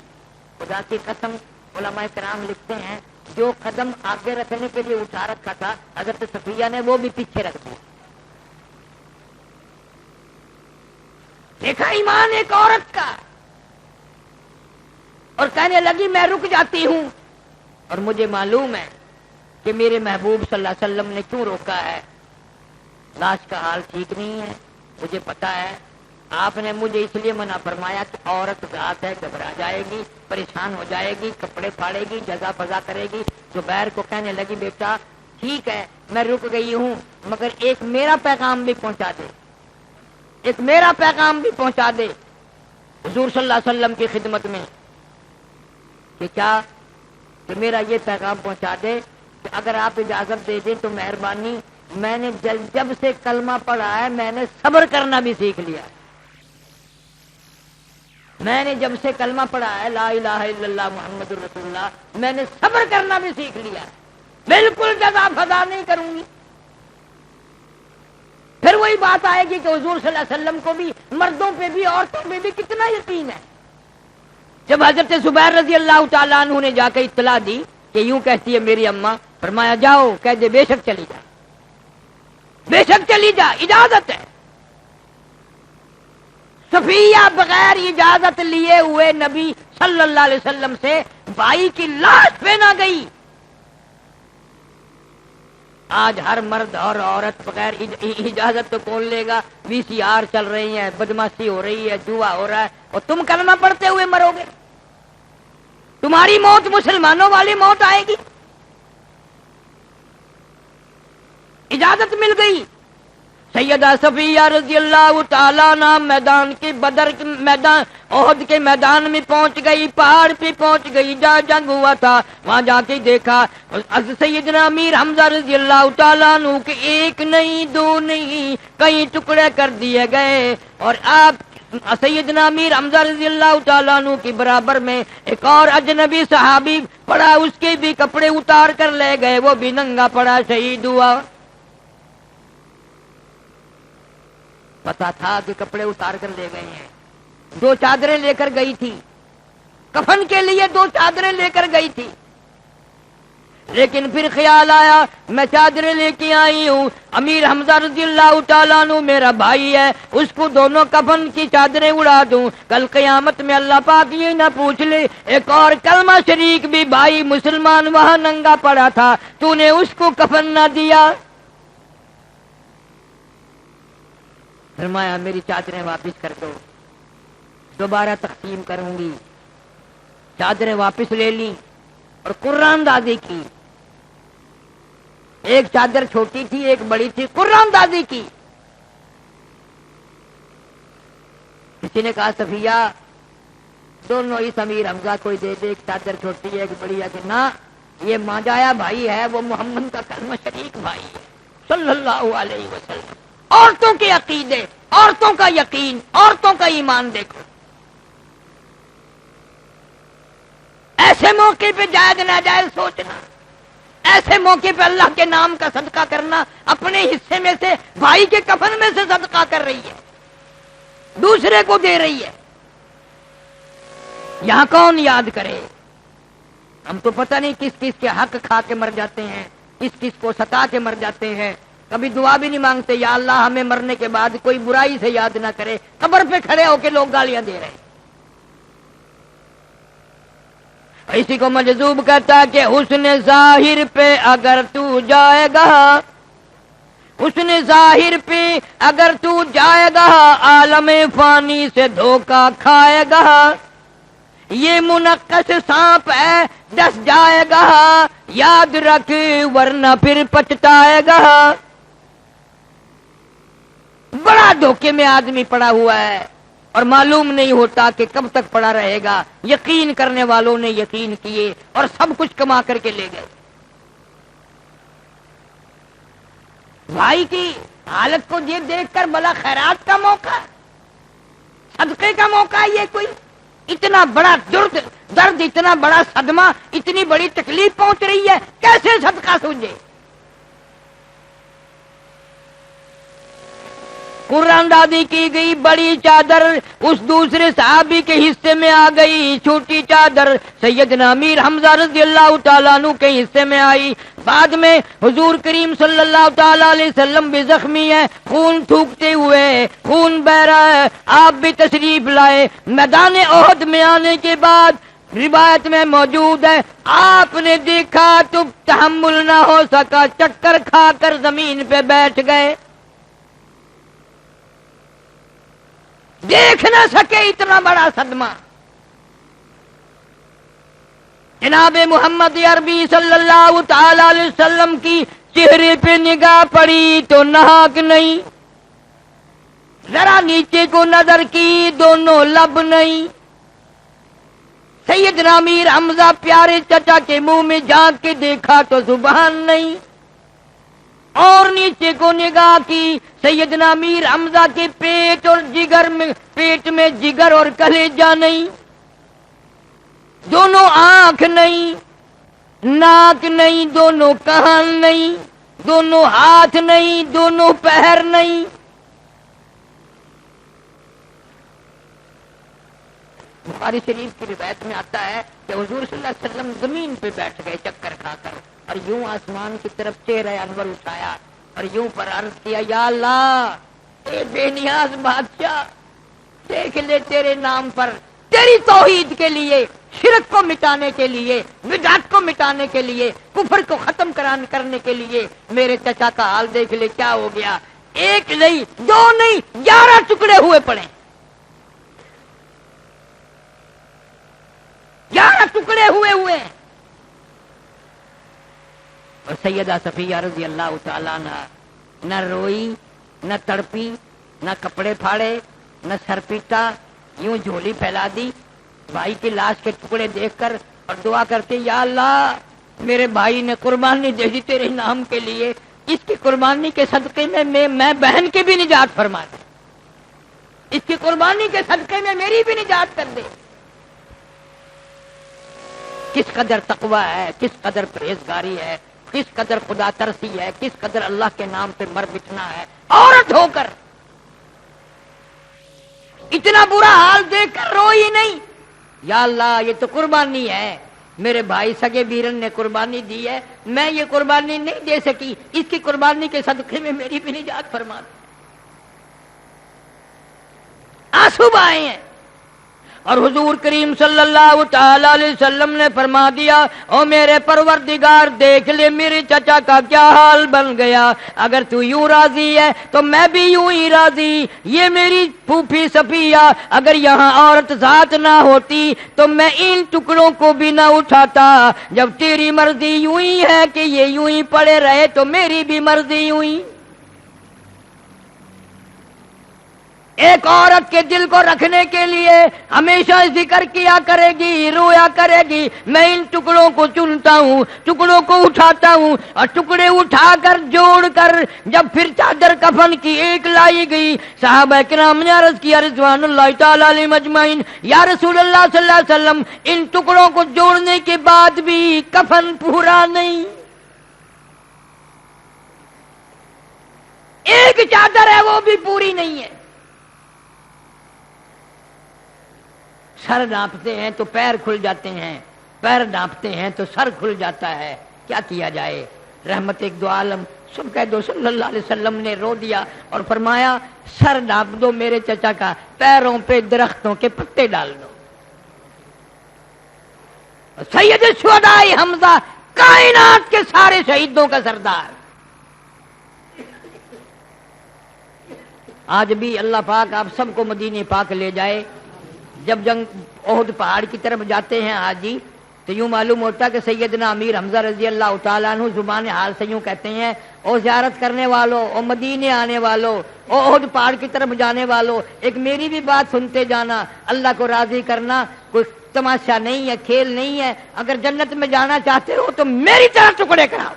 خدا کی قسم علماء کرام لکھتے ہیں جو قدم آگے رکھنے کے لیے اٹھا رکھا تھا حضرت صفیہ نے وہ بھی پیچھے رکھ دیا. دیکھا ایمان ایک عورت کا، اور کہنے لگی میں رک جاتی ہوں، اور مجھے معلوم ہے کہ میرے محبوب صلی اللہ علیہ وسلم نے کیوں روکا ہے. لاش کا حال ٹھیک نہیں ہے، مجھے پتا ہے. آپ نے مجھے اس لیے منع فرمایا کہ عورت ذات ہے، گھبرا جائے گی، پریشان ہو جائے گی، کپڑے پھاڑے گی، جزا فضا کرے گی. زبیر کو کہنے لگی بیٹا ٹھیک ہے میں رک گئی ہوں، مگر ایک میرا پیغام بھی پہنچا دے، ایک میرا پیغام بھی پہنچا دے حضور صلی اللہ علیہ وسلم کی خدمت میں. کہ کیا؟ کہ میرا یہ پیغام پہنچا دے کہ اگر آپ اجازت دے دیں تو مہربانی، میں نے جب سے کلمہ پڑھا ہے میں نے صبر کرنا بھی سیکھ لیا. میں نے جب سے کلمہ پڑھا ہے لا الہ الا اللہ محمد رسول اللہ، میں نے صبر کرنا بھی سیکھ لیا، بالکل جزا فضا نہیں کروں گی. پھر وہی بات آئے گی کہ حضور صلی اللہ علیہ وسلم کو بھی مردوں پہ بھی عورتوں پہ بھی کتنا یقین ہے. جب حضرت زبیر رضی اللہ تعالیٰ عنہ نے جا کے اطلاع دی کہ یوں کہتی ہے میری اماں، فرمایا جاؤ کہہ دے بے شک چلی جا، بے شک چلی جا، اجازت ہے. صفیہ بغیر اجازت لیے ہوئے نبی صلی اللہ علیہ وسلم سے بھائی کی لاش پہ نہ گئی. آج ہر مرد اور عورت بغیر اجازت تو کون لے گا؟ VCR چل رہی ہے، بدماشی ہو رہی ہے، جوا ہو رہا ہے، اور تم کلمہ پڑھتے ہوئے مرو گے. تمہاری موت مسلمانوں والی موت آئے گی. اجازت مل گئی. سیدہ صفیہ رضی اللہ تعالیٰ عنہ میدان کے بدر کے میدان احد کے میدان میں پہنچ گئی، پہاڑ پہ پہنچ گئی جہاں جنگ ہوا تھا، وہاں جا کے دیکھا سیدنا امیر حمزہ رضی اللہ تعالیٰ عنہ کے ایک نہیں دو نہیں کئی ٹکڑے کر دیے گئے، اور آپ سیدنا امیر حمزہ رضی اللہ تعالیٰ عنہ کے برابر میں ایک اور اجنبی صحابی پڑا، اس کے بھی کپڑے اتار کر لے گئے، وہ بھی ننگا پڑا شہید ہوا۔ پتا تھا کہ کپڑے اتار کر لے گئے ہیں، دو چادریں لے کر گئی تھی، کفن کے لیے دو چادریں لے کر گئی تھی، لیکن پھر خیال آیا میں چادریں لے کے آئی ہوں، امیر حمزہ رضی اللہ تعالیٰ عنہ میرا بھائی ہے، اس کو دونوں کفن کی چادریں اڑا دوں، کل قیامت میں اللہ پاک یہ نہ پوچھ لے ایک اور کلمہ شریک بھی بھائی مسلمان وہاں ننگا پڑا تھا، تو نے اس کو کفن نہ دیا۔ فرمایا میری چادریں واپس کر دو، دوبارہ تقسیم کروں گی۔ چادریں واپس لے لی اور قرآن دازی کی، ایک چادر چھوٹی تھی ایک بڑی تھی، قرآن دازی کی۔ کسی نے کہا صفیہ دونوں اس امیر حمزہ کو دے دے، ایک چادر چھوٹی ہے ایک بڑی ہے، کہ نہ یہ ماجایا بھائی ہے، وہ محمد کا کلمہ شریک بھائی ہے صلی اللہ علیہ وسلم۔ عورتوں کے عقیدے، عورتوں کا یقین، عورتوں کا ایمان دیکھو، ایسے موقع پہ جائز ناجائز سوچنا، ایسے موقع پہ اللہ کے نام کا صدقہ کرنا، اپنے حصے میں سے بھائی کے کفن میں سے صدقہ کر رہی ہے، دوسرے کو دے رہی ہے، یہاں کون یاد کرے؟ ہم تو پتہ نہیں کس کس کے حق کھا کے مر جاتے ہیں، کس کس کو ستا کے مر جاتے ہیں، کبھی دعا بھی نہیں مانگتے یا اللہ ہمیں مرنے کے بعد کوئی برائی سے یاد نہ کرے، قبر پہ کھڑے ہو کے لوگ گالیاں دے رہے ہیں۔ اسی کو مجذوب کہتا ہے کہ حسن ظاہر پہ اگر تو جائے گا، حسن ظاہر پہ اگر تو جائے گا، عالم فانی سے دھوکہ کھائے گا، یہ منقش سانپ ہے ڈس جائے گا، یاد رکھ ورنہ پھر پچھتائے گا۔ بڑا دھوکے میں آدمی پڑا ہوا ہے اور معلوم نہیں ہوتا کہ کب تک پڑا رہے گا۔ یقین کرنے والوں نے یقین کیے اور سب کچھ کما کر کے لے گئے۔ بھائی کی حالت کو یہ دیکھ کر بلا خیرات کا موقع، صدقے کا موقع، یہ کوئی اتنا بڑا درد، اتنا بڑا صدمہ، اتنی بڑی تکلیف پہنچ رہی ہے، کیسے صدقہ سوچے؟ قرآن دادی کی گئی بڑی چادر اس دوسرے صحابی کے حصے میں آ گئی، چھوٹی چادر سیدنا امیر حمزہ رضی اللہ تعالیٰ عنہ کے حصے میں آئی۔ بعد میں حضور کریم صلی اللہ تعالیٰ علیہ وسلم بھی زخمی ہے، خون تھوکتے ہوئے، خون بہ رہا ہے، آپ بھی تشریف لائے۔ میدان احد میں آنے کے بعد روایت میں موجود ہے آپ نے دیکھا تو تحمل نہ ہو سکا، چکر کھا کر زمین پہ بیٹھ گئے، دیکھ نہ سکے اتنا بڑا صدمہ۔ جناب محمد عربی صلی اللہ تعالی علیہ وسلم کی چہرے پہ نگاہ پڑی تو نہاک نہیں، ذرا نیچے کو نظر کی دونوں لب نہیں۔ سیدنا امیر حمزہ پیارے چچا کے منہ میں جھانک کے دیکھا تو زبان نہیں، اور نیچے کو نگاہ کی سیدنا امیر حمزہ کے پیٹ اور جگر میں، پیٹ میں جگر اور کلیجہ نہیں، دونوں آنکھ نہیں، ناک نہیں، دونوں کان نہیں، دونوں ہاتھ نہیں، دونوں پیر نہیں۔ بخاری شریف کی روایت میں آتا ہے کہ حضور صلی اللہ علیہ وسلم زمین پہ بیٹھ گئے چکر کھا کر، اور یوں آسمان کی طرف چہرہ انور اٹھایا اور یوں پر عرض کیا، یا اللہ اے بے نیاز بادشاہ، دیکھ لے تیرے نام پر، تیری توحید کے لیے، شرک کو مٹانے کے لیے، بدعت کو مٹانے کے لیے، کفر کو ختم کرنے کے لیے میرے چچا کا حال دیکھ لے کیا ہو گیا۔ ایک نہیں، دو نہیں، 11 ٹکڑے ہوئے پڑے، 11 ٹکڑے ہوئے۔ اور سیدہ صفیہ رضی اللہ تعالیٰ عنہ نہ روئی نہ تڑپی، نہ کپڑے پھاڑے، نہ سر پیٹا، یوں جھولی پھیلا دی بھائی کی لاش کے ٹکڑے دیکھ کر اور دعا کرتے یا اللہ میرے بھائی نے قربانی دے دی تیرے نام کے لیے، اس کی قربانی کے صدقے میں بہن کی بھی نجات فرما دے، اس کی قربانی کے صدقے میں میری بھی نجات کر دے۔ کس قدر تقوی ہے، کس قدر پرہیزگاری ہے، کس قدر خدا ترسی ہے، کس قدر اللہ کے نام پہ مر بچنا ہے، عورت ہو کر اتنا برا حال دیکھ کر روئی نہیں، یا اللہ یہ تو قربانی ہے، میرے بھائی سگے بیرن نے قربانی دی ہے، میں یہ قربانی نہیں دے سکی، اس کی قربانی کے صدقے میں میری بھی نجات فرما دے۔ آنسو بہائے ہیں، اور حضور کریم صلی اللہ تعالی علیہ وسلم نے فرما دیا او میرے پروردگار دیکھ لے میرے چچا کا کیا حال بن گیا، اگر تو یوں راضی ہے تو میں بھی یوں ہی راضی۔ یہ میری پھوپھی صفیہ اگر یہاں عورت ذات نہ ہوتی تو میں ان ٹکڑوں کو بھی نہ اٹھاتا، جب تیری مرضی یوں ہی ہے کہ یہ یوں ہی پڑے رہے تو میری بھی مرضی یوں ہی۔ ایک عورت کے دل کو رکھنے کے لیے ہمیشہ ذکر کیا کرے گی، رویا کرے گی میں ان ٹکڑوں کو چنتا ہوں، ٹکڑوں کو اٹھاتا ہوں، اور ٹکڑے اٹھا کر جوڑ کر جب پھر چادر کفن کی ایک لائی گئی، صحابہ کرام نے عرض کیا رضوان اللہ تعالی علیہم اجمعین یا رسول اللہ صلی اللہ علیہ وسلم ان ٹکڑوں کو جوڑنے کے بعد بھی کفن پورا نہیں، ایک چادر ہے وہ بھی پوری نہیں ہے۔ سر ڈانپتے ہیں تو پیر کھل جاتے ہیں، پیر ڈانپتے ہیں تو سر کھل جاتا ہے، کیا کیا جائے۔ رحمت ایک دو عالم سب کہہ دو صلی اللہ علیہ وسلم نے رو دیا اور فرمایا سر ڈانپ دو میرے چچا کا، پیروں پہ درختوں کے پتے ڈال دو۔ سید الشہداء حمزہ کائنات کے سارے شہیدوں کا سردار، آج بھی اللہ پاک آپ سب کو مدینے پاک لے جائے۔ جب جنگ احد پہاڑ کی طرف جاتے ہیں حاجی تو یوں معلوم ہوتا کہ سیدنا امیر حمزہ رضی اللہ تعالیٰ عنہ زبان حال سے یوں کہتے ہیں او زیارت کرنے والوں، او مدینے آنے والوں، او احد پہاڑ کی طرف جانے والوں، ایک میری بھی بات سنتے جانا، اللہ کو راضی کرنا کوئی تماشا نہیں ہے، کھیل نہیں ہے، اگر جنت میں جانا چاہتے ہو تو میری طرح ٹکڑے کراؤ۔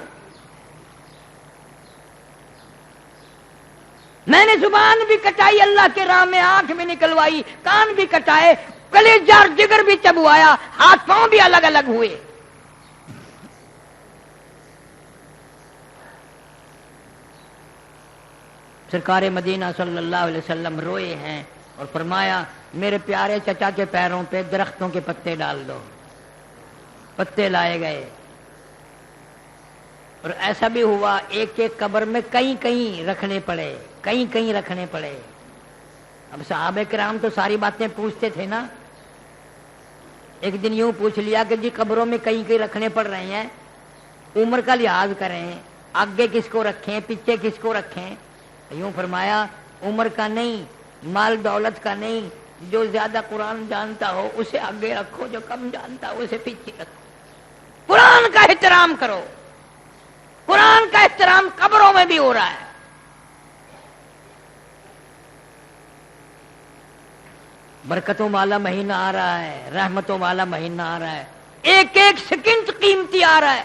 میں نے زبان بھی کٹائی اللہ کے راہ میں، آنکھ بھی نکلوائی، کان بھی کٹائے، کلیجہ اور جگر بھی چبوایا، ہاتھ پاؤں بھی الگ الگ ہوئے۔ سرکار مدینہ صلی اللہ علیہ وسلم روئے ہیں اور فرمایا میرے پیارے چچا کے پیروں پہ درختوں کے پتے ڈال دو۔ پتے لائے گئے اور ایسا بھی ہوا ایک ایک قبر میں کہیں کہیں رکھنے پڑے، کہیں کہیں رکھنے پڑے۔ اب صحابہ کرام تو ساری باتیں پوچھتے تھے نا، ایک دن یوں پوچھ لیا کہ جی قبروں میں کہیں کہیں رکھنے پڑ رہے ہیں، عمر کا لحاظ کریں، آگے کس کو رکھیں پیچھے کس کو رکھیں؟ یوں فرمایا عمر کا نہیں، مال دولت کا نہیں، جو زیادہ قرآن جانتا ہو اسے آگے رکھو، جو کم جانتا ہو اسے پیچھے رکھو۔ قرآن کا احترام کرو، قرآن کا احترام قبروں میں بھی ہو رہا ہے۔ برکتوں والا مہینہ آ رہا ہے، رحمتوں والا مہینہ آ رہا ہے، ایک ایک سیکنڈ قیمتی آ رہا ہے۔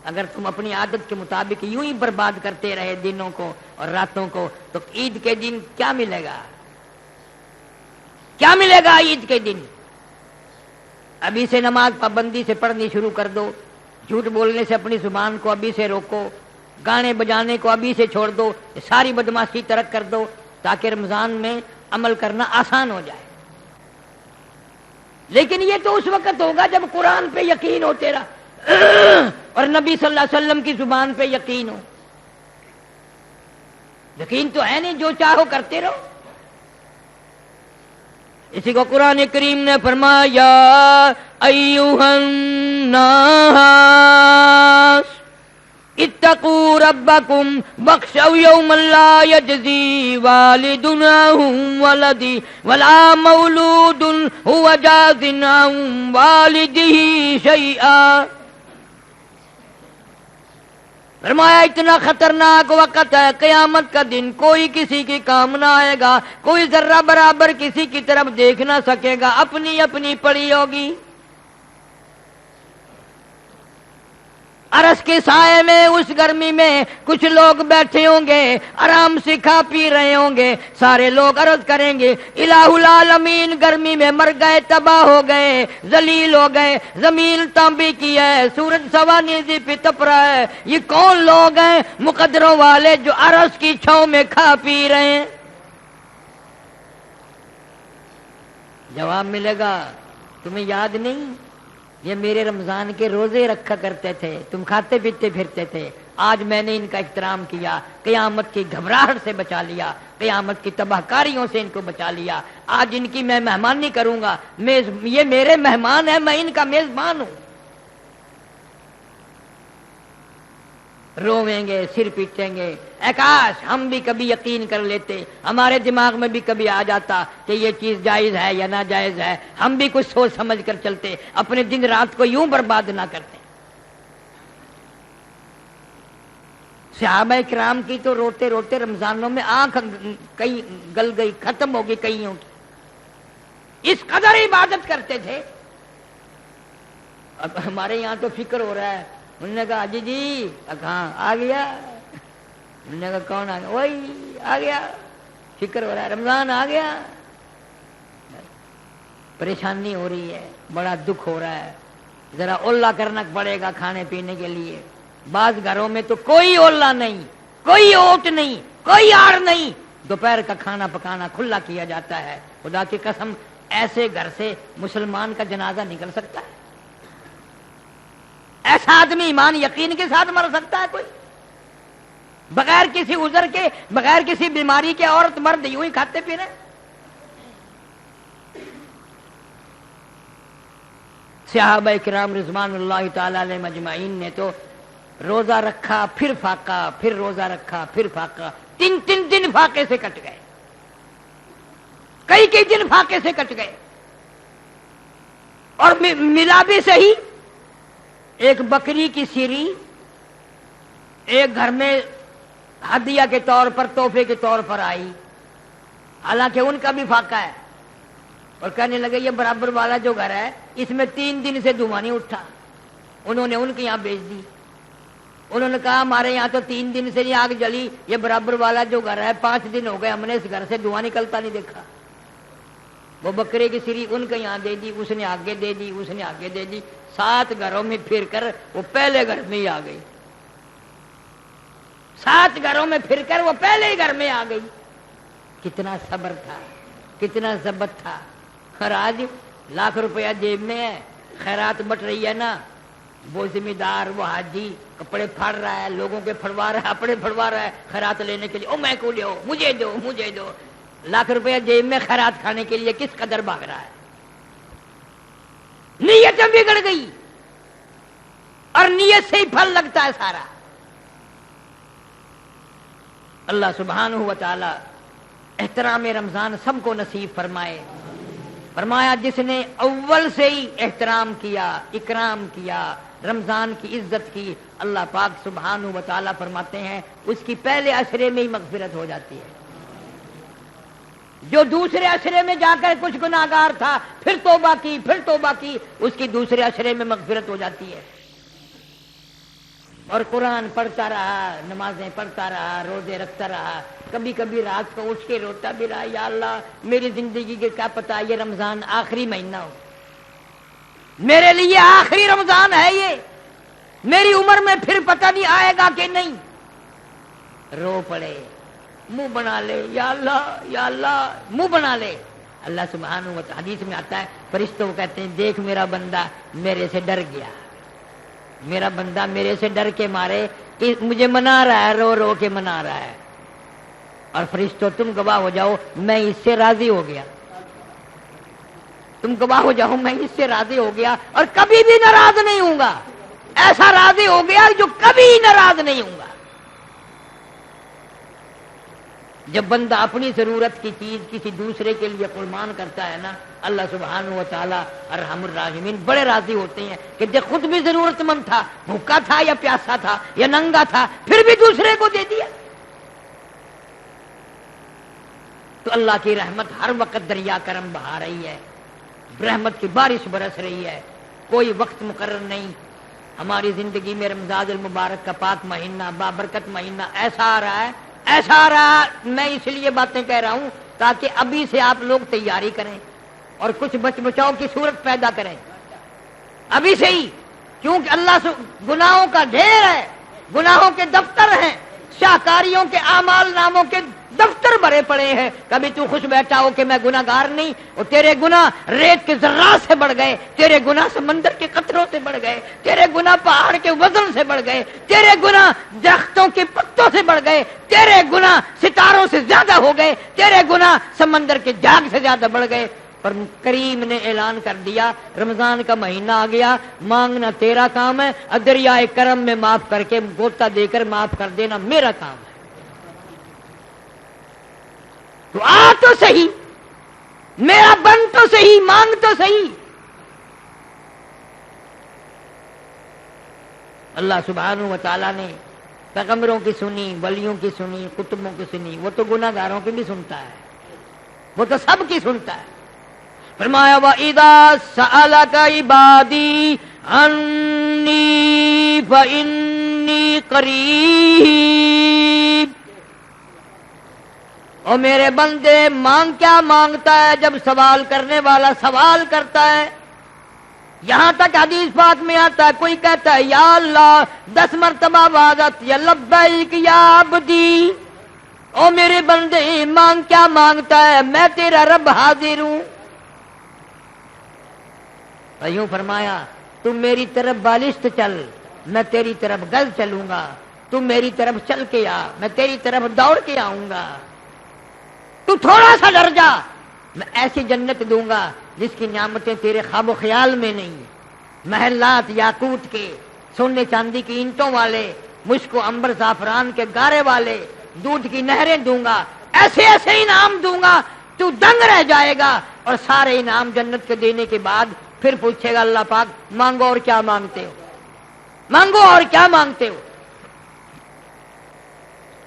اگر تم اپنی عادت کے مطابق یوں ہی برباد کرتے رہے دنوں کو اور راتوں کو تو عید کے دن کیا ملے گا؟ کیا ملے گا عید کے دن؟ ابھی سے نماز پابندی سے پڑھنی شروع کر دو، جھوٹ بولنے سے اپنی زبان کو ابھی سے روکو، گانے بجانے کو ابھی سے چھوڑ دو، ساری بدماشی ترک کر دو تاکہ رمضان میں عمل کرنا آسان ہو جائے۔ لیکن یہ تو اس وقت ہوگا جب قرآن پہ یقین ہو تیرا اور نبی صلی اللہ علیہ وسلم کی زبان پہ یقین ہو۔ یقین تو ہے نہیں، جو چاہو کرتے رہو۔ اسی کو قرآن کریم نے فرمایا ایھا الناس اتقوا ربکم واخشوا یوما لا یجزی والد عن ولدہ ولا مولود هو جاز عن والدہ شیئا۔ فرمایا اتنا خطرناک وقت ہے، قیامت کا دن کوئی کسی کی کام نہ آئے گا، کوئی ذرہ برابر کسی کی طرف دیکھ نہ سکے گا، اپنی اپنی پڑی ہوگی۔ عرش کے سائے میں اس گرمی میں کچھ لوگ بیٹھے ہوں گے، آرام سے کھا پی رہے ہوں گے، سارے لوگ عرض کریں گے الہ العالمین گرمی میں مر گئے، تباہ ہو گئے، ذلیل ہو گئے، زمین تانبی کی ہے، سورج سوانیزی پہ تپ رہا ہے، یہ کون لوگ ہیں؟ مقدروں والے جو عرش کی چھاؤں میں کھا پی رہے ہیں۔ جواب ملے گا تمہیں یاد نہیں؟ یہ میرے رمضان کے روزے رکھا کرتے تھے، تم کھاتے پیتے پھرتے تھے، آج میں نے ان کا احترام کیا، قیامت کی گھبراہٹ سے بچا لیا، قیامت کی تباہ کاریوں سے ان کو بچا لیا، آج ان کی میں مہمانی کروں گا، یہ میرے مہمان ہیں، میں ان کا میزبان ہوں۔ رویں گے، سر پیٹیں گے، اے کاش ہم بھی کبھی یقین کر لیتے، ہمارے دماغ میں بھی کبھی آ جاتا کہ یہ چیز جائز ہے یا ناجائز ہے، ہم بھی کچھ سوچ سمجھ کر چلتے، اپنے دن رات کو یوں برباد نہ کرتے۔ صحابہ کرام کی تو روتے روتے رمضانوں میں آنکھ کئی گل گئی، ختم ہو گئی کئیوں کی، اس قدر عبادت کرتے تھے۔ اب ہمارے یہاں تو فکر ہو رہا ہے، انہوں نے کہا حاجی جی کہاں آ گیا؟ انہوں نے کہا کون آ گیا؟ وہی آ گیا، فکر ہو رہا ہے رمضان آ گیا، پریشانی ہو رہی ہے، بڑا دکھ ہو رہا ہے، ذرا اولا کرنا پڑے گا کھانے پینے کے لیے۔ بعض گھروں میں تو کوئی اولا نہیں، کوئی اوٹ نہیں، کوئی آڑ نہیں، دوپہر کا کھانا پکانا کھلا کیا جاتا ہے۔ خدا کی قسم ایسے گھر سے مسلمان کا جنازہ نکل سکتا ہے؟ ایسا آدمی ایمان یقین کے ساتھ مر سکتا ہے کوئی؟ بغیر کسی عذر کے، بغیر کسی بیماری کے عورت مرد یوں ہی کھاتے پی رہے۔ صحابہ کرام رضوان اللہ تعالی علیہم اجمعین نے تو روزہ رکھا پھر فاقہ، پھر روزہ رکھا پھر فاقہ، تین دن فاقے سے کٹ گئے، کئی دن فاقے سے کٹ گئے، اور ملا بھی صحیح، ایک بکری کی سیری ایک گھر میں ہدیہ کے طور پر، تحفے کے طور پر آئی، حالانکہ ان کا بھی فاقہ ہے، اور کہنے لگے یہ برابر والا جو گھر ہے اس میں 3 دن سے دھواں نہیں اٹھا۔ انہوں نے ان کے یہاں بیچ دی، انہوں نے کہا ہمارے یہاں تو 3 دن سے نہیں آگ جلی، یہ برابر والا جو گھر ہے 5 دن ہو گئے ہم نے اس گھر سے دھواں نکلتا نہیں دیکھا۔ وہ بکرے کی سری ان کے یہاں دے دی، اس نے آگے دے دی، اس نے آگے دے دی، 7 گھروں میں پھر کر وہ پہلے گھر میں ہی آ گئی، 7 گھروں میں پھر کر وہ پہلے ہی گھر میں آ گئی۔ کتنا صبر تھا، کتنا ضبط تھا۔ اور آج لاکھ روپیہ جیب میں ہے، خیرات بٹ رہی ہے نا، وہ ذمہ دار، وہ حاجی کپڑے پھاڑ رہا ہے، لوگوں کے پھڑوا رہا ہے، اپنے پھڑوا رہا ہے خیرات لینے کے لیے، او میں کو لو، مجھے دو، مجھے دو۔ لاکھ روپیہ جیب میں خیرات کھانے کے لیے کس قدر بھاگ رہا ہے۔ نیت بگڑ گئی، اور نیت سے ہی پھل لگتا ہے سارا۔ اللہ سبحانہ و تعالی احترام رمضان سب کو نصیب فرمائے۔ فرمایا جس نے اول سے ہی احترام کیا، اکرام کیا، رمضان کی عزت کی، اللہ پاک سبحانہ و تعالی فرماتے ہیں اس کی پہلے عشرے میں ہی مغفرت ہو جاتی ہے۔ جو دوسرے عشرے میں جا کر کچھ گناہگار تھا، پھر توبہ کی، پھر توبہ کی، اس کی دوسرے عشرے میں مغفرت ہو جاتی ہے۔ اور قرآن پڑھتا رہا، نمازیں پڑھتا رہا، روزے رکھتا رہا، کبھی کبھی رات کو اٹھ کے روتا بھی رہا، یا اللہ میری زندگی کے کیا پتہ یہ رمضان آخری مہینہ ہو، میرے لیے آخری رمضان ہے یہ، میری عمر میں پھر پتہ نہیں آئے گا کہ نہیں۔ رو پڑے، منہ بنا لے، یا اللہ یا اللہ، منہ بنا لے۔ اللہ سبحانہ و تعالی حدیث میں آتا ہے فرشتوں کو کہتے ہیں دیکھ میرا بندہ میرے سے ڈر گیا، میرا بندہ میرے سے ڈر کے مارے کہ مجھے منا رہا ہے، رو رو کے منا رہا ہے، اور فرشتوں تم گواہ ہو جاؤ میں اس سے راضی ہو گیا، تم گواہ ہو جاؤ میں اس سے راضی ہو گیا اور کبھی بھی ناراض نہیں ہوں گا، ایسا راضی ہو گیا جو کبھی ناراض نہیں ہوں گا۔ جب بندہ اپنی ضرورت کی چیز کسی دوسرے کے لیے قربان کرتا ہے نا، اللہ سبحانہ و تعالیٰ ارحم الراحمین بڑے راضی ہوتے ہیں کہ جب خود بھی ضرورت مند تھا، بھوکا تھا یا پیاسا تھا یا ننگا تھا، پھر بھی دوسرے کو دے دیا۔ تو اللہ کی رحمت ہر وقت دریا کرم بہا رہی ہے، رحمت کی بارش برس رہی ہے، کوئی وقت مقرر نہیں۔ ہماری زندگی میں رمضان المبارک کا پاک مہینہ، بابرکت مہینہ ایسا آ رہا ہے، ایسا آ رہا ہے، میں اس لیے باتیں کہہ رہا ہوں تاکہ ابھی سے آپ لوگ تیاری کریں اور کچھ بچ بچاؤ کی صورت پیدا کریں ابھی سے ہی، کیونکہ اللہ گناہوں کا ڈھیر ہے، گناہوں کے دفتر ہیں، شاہکاریوں کے اعمال ناموں کے دفتر بھرے پڑے ہیں۔ کبھی تو خوش بیٹھا ہو کہ میں گناہ گار نہیں، اور تیرے گناہ ریت کے ذرات سے بڑھ گئے، تیرے گناہ سمندر کے قطروں سے بڑھ گئے، تیرے گناہ پہاڑ کے وزن سے بڑھ گئے، تیرے گناہ درختوں کے پتوں سے بڑھ گئے، تیرے گناہ ستاروں سے زیادہ ہو گئے، تیرے گناہ سمندر کے جاگ سے زیادہ بڑھ گئے۔ پر کریم نے اعلان کر دیا رمضان کا مہینہ آ گیا، مانگنا تیرا کام ہے، دریائے کرم میں معاف کر کے گوتا دے کر معاف کر دینا میرا کام ہے۔ تو آ تو صحیح، میرا بن تو صحیح، مانگ تو صحیح۔ اللہ سبحانہ و تعالیٰ نے پیغمبروں کی سنی، ولیوں کی سنی، کتبوں کی سنی، وہ تو گناہ گاروں کی بھی سنتا ہے، وہ تو سب کی سنتا ہے۔ فرمایا وَإِذَا سَأَلَكَ عِبَادِي عَنِّي فَإِنِّي قَرِيبٌ۔ اور میرے بندے مانگ کیا مانگتا ہے جب سوال کرنے والا سوال کرتا ہے؟ یہاں تک حدیث پاک میں آتا ہے، کوئی کہتا ہے یا اللہ 10 مرتبہ عبادت، یا لبیک یا عبدی، او میرے بندے مانگ کیا مانگتا ہے؟ میں تیرا رب حاضر ہوں۔ یوں فرمایا تم میری طرف بالشت چل، میں تیری طرف گز چلوں گا، تم میری طرف چل کے آ، میں تیری طرف دوڑ کے آؤں گا، تو تھوڑا سا ڈر جا، میں ایسی جنت دوں گا جس کی نعمتیں تیرے خواب و خیال میں نہیں، محلات یاقوت کے، سونے چاندی کی اینٹوں والے، مشک و عنبر زعفران کے گارے والے، دودھ کی نہریں دوں گا، ایسے ایسے انعام دوں گا تو دنگ رہ جائے گا۔ اور سارے انعام جنت کے دینے کے بعد پھر پوچھے گا اللہ پاک مانگو اور کیا مانگتے ہو، مانگو اور کیا مانگتے ہو۔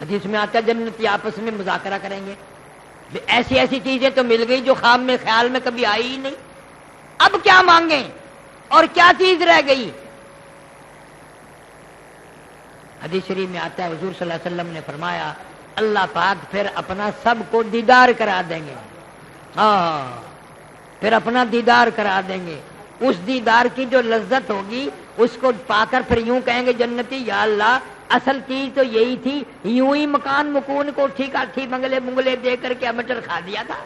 حدیث میں آتا ہے جنتی آپس میں مذاکرہ کریں گے، ایسی ایسی چیزیں تو مل گئی جو خواب میں خیال میں کبھی آئی ہی نہیں، اب کیا مانگیں اور کیا چیز رہ گئی۔ حدیث شریف میں آتا ہے حضور صلی اللہ علیہ وسلم نے فرمایا اللہ پاک پھر اپنا سب کو دیدار کرا دیں گے، ہاں پھر اپنا دیدار کرا دیں گے۔ اس دیدار کی جو لذت ہوگی اس کو پا کر پھر یوں کہیں گے جنتی یا اللہ اصل چیز تو یہی تھی، یوں ہی مکان مکون کو ٹھیک بنگلے بنگلے دے کر کے ہمیں چرخا دیا تھا،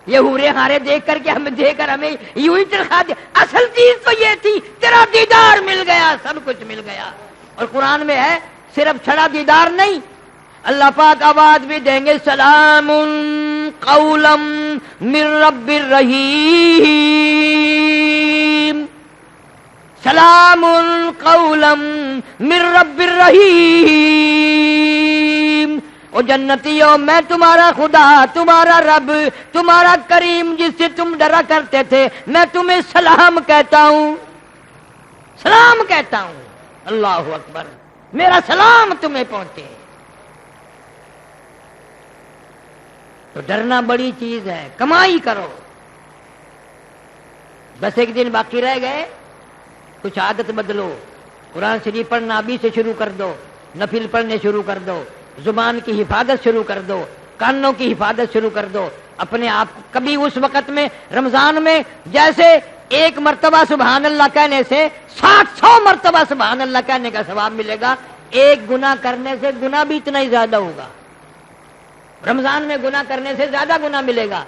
یہ ہورے ہارے دیکھ کر کے ہمیں دے کر ہمیں یوں ہی چرخا دیا، اصل چیز تو یہ تھی، تیرا دیدار مل گیا، سب کچھ مل گیا۔ اور قرآن میں ہے صرف چھڑا دیدار نہیں، اللہ پاک آواز بھی دیں گے سلام قولا من رب الرحیم، سلام قولا من رب الرحیم۔ او جنتیوں میں تمہارا خدا، تمہارا رب، تمہارا کریم جس سے تم ڈرا کرتے تھے، میں تمہیں سلام کہتا ہوں، سلام کہتا ہوں، اللہ اکبر، میرا سلام تمہیں پہنچے۔ تو ڈرنا بڑی چیز ہے، کمائی کرو، بس ایک دن باقی رہ گئے، کچھ عادت بدلو، قرآن شریف پڑھنا ابھی سے شروع کر دو، نفل پڑھنے شروع کر دو، زبان کی حفاظت شروع کر دو، کانوں کی حفاظت شروع کر دو، اپنے آپ کبھی اس وقت میں رمضان میں جیسے 1 مرتبہ سبحان اللہ کہنے سے 100 مرتبہ سبحان اللہ کہنے کا ثواب ملے گا، ایک گناہ کرنے سے گناہ بھی اتنا ہی زیادہ ہوگا، رمضان میں گناہ کرنے سے زیادہ گناہ ملے گا۔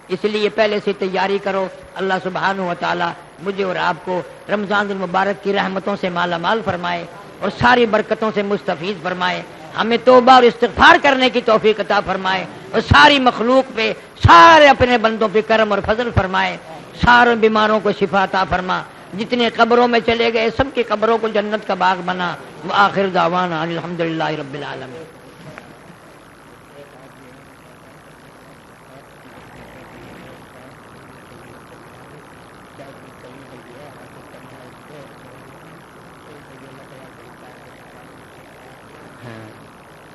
اس لیے پہلے سے تیاری کرو۔ اللہ سبحانہ و تعالی مجھے اور آپ کو رمضان المبارک کی رحمتوں سے مالا مال فرمائے اور ساری برکتوں سے مستفیض فرمائے، ہمیں توبہ اور استغفار کرنے کی توفیق عطا فرمائے اور ساری مخلوق پہ، سارے اپنے بندوں پہ کرم اور فضل فرمائے، سارے بیماروں کو شفا عطا فرما، جتنے قبروں میں چلے گئے سب کی قبروں کو جنت کا باغ بنا۔ وآخر دعوانا الحمدللہ رب العالمین۔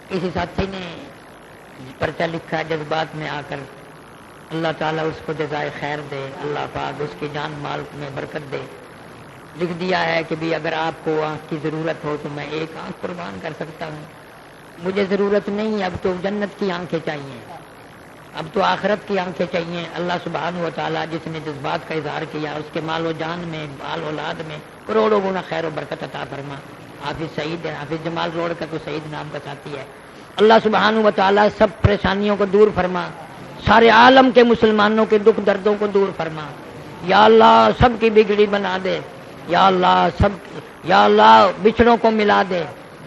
کسی ساتھی نے پرچہ لکھا ہے جذبات میں آ کر، اللہ تعالیٰ اس کو جزائے خیر دے، اللہ پاک اس کی جان مال میں برکت دے، لکھ دیا ہے کہ بھی اگر آپ کو آنکھ کی ضرورت ہو تو میں ایک آنکھ قربان کر سکتا ہوں، مجھے ضرورت نہیں، اب تو جنت کی آنکھیں چاہیے، اب تو آخرت کی آنکھیں چاہیے۔ اللہ سبحانہ و تعالیٰ جس نے جذبات کا اظہار کیا اس کے مال و جان میں، مال اولاد میں کروڑوں گنا خیر و برکت عطا فرما۔ حافظ سعید ہے، حافظ جمال روڈ کا تو سعید نام کا ساتھی ہے، اللہ سبحانہ و تعالیٰ سب پریشانیوں کو دور فرما، سارے عالم کے مسلمانوں کے دکھ دردوں کو دور فرما، یا اللہ سب کی بگڑی بنا دے، یا اللہ بچھڑوں کو ملا دے،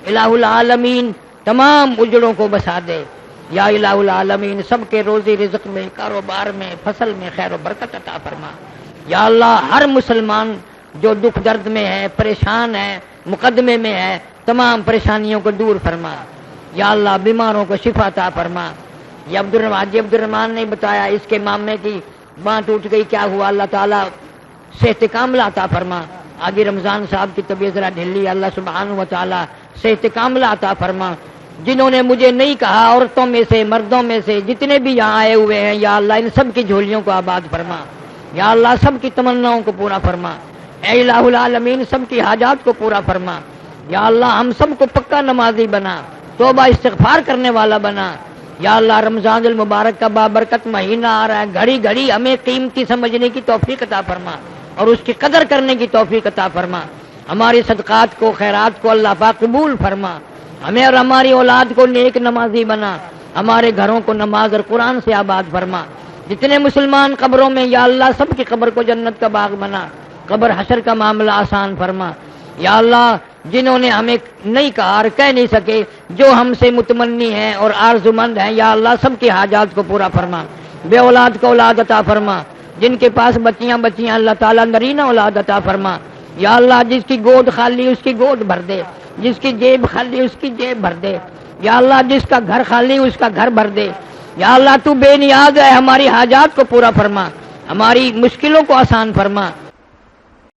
الہ العالمین تمام اجڑوں کو بسا دے، یا الہ العالمین سب کے روزی رزق میں، کاروبار میں، فصل میں خیر و برکت عطا فرما، یا اللہ ہر مسلمان جو دکھ درد میں ہے، پریشان ہے، مقدمے میں ہے، تمام پریشانیوں کو دور فرما، یا اللہ بیماروں کو شفا عطا فرما۔ یہ عبد الرحمان نے بتایا اس کے مامے کی باں ٹوٹ گئی، کیا ہوا؟ اللہ تعالیٰ صحت کاملہ عطا فرما۔ آگے رمضان صاحب کی طبیعت ذرا ڈھیلی، اللہ سبحانہ و تعالیٰ صحت کاملہ عطا فرما۔ جنہوں نے مجھے نہیں کہا، عورتوں میں سے، مردوں میں سے جتنے بھی یہاں آئے ہوئے ہیں، یا اللہ ان سب کی جھولیوں کو آباد فرما، یا اللہ سب کی تمناؤں کو پورا فرما، اے الہ العالمین سب کی حاجات کو پورا فرما، یا اللہ ہم سب کو پکا نمازی بنا، توبہ استغفار کرنے والا بنا، یا اللہ رمضان المبارک کا بابرکت مہینہ آ رہا ہے، گھڑی گھڑی ہمیں قیمتی سمجھنے کی توفیق عطا فرما اور اس کی قدر کرنے کی توفیق عطا فرما۔ ہماری صدقات کو، خیرات کو اللہ پاک قبول فرما، ہمیں اور ہماری اولاد کو نیک نمازی بنا، ہمارے گھروں کو نماز اور قرآن سے آباد فرما۔ جتنے مسلمان قبروں میں، یا اللہ سب کی قبر کو جنت کا باغ بنا، قبر حشر کا معاملہ آسان فرما، یا اللہ جنہوں نے ہمیں نہیں کہا اور کہہ نہیں سکے، جو ہم سے متمنی ہیں اور آرزومند ہیں، یا اللہ سب کی حاجات کو پورا فرما، بے اولاد کو اولاد عطا فرما، جن کے پاس بچیاں اللہ تعالیٰ نرینہ اولاد عطا فرما، یا اللہ جس کی گود خالی اس کی گود بھر دے، جس کی جیب خالی اس کی جیب بھر دے، یا اللہ جس کا گھر خالی اس کا گھر بھر دے، یا اللہ تو بے نیاز ہے، ہماری حاجات کو پورا فرما، ہماری مشکلوں کو آسان فرما۔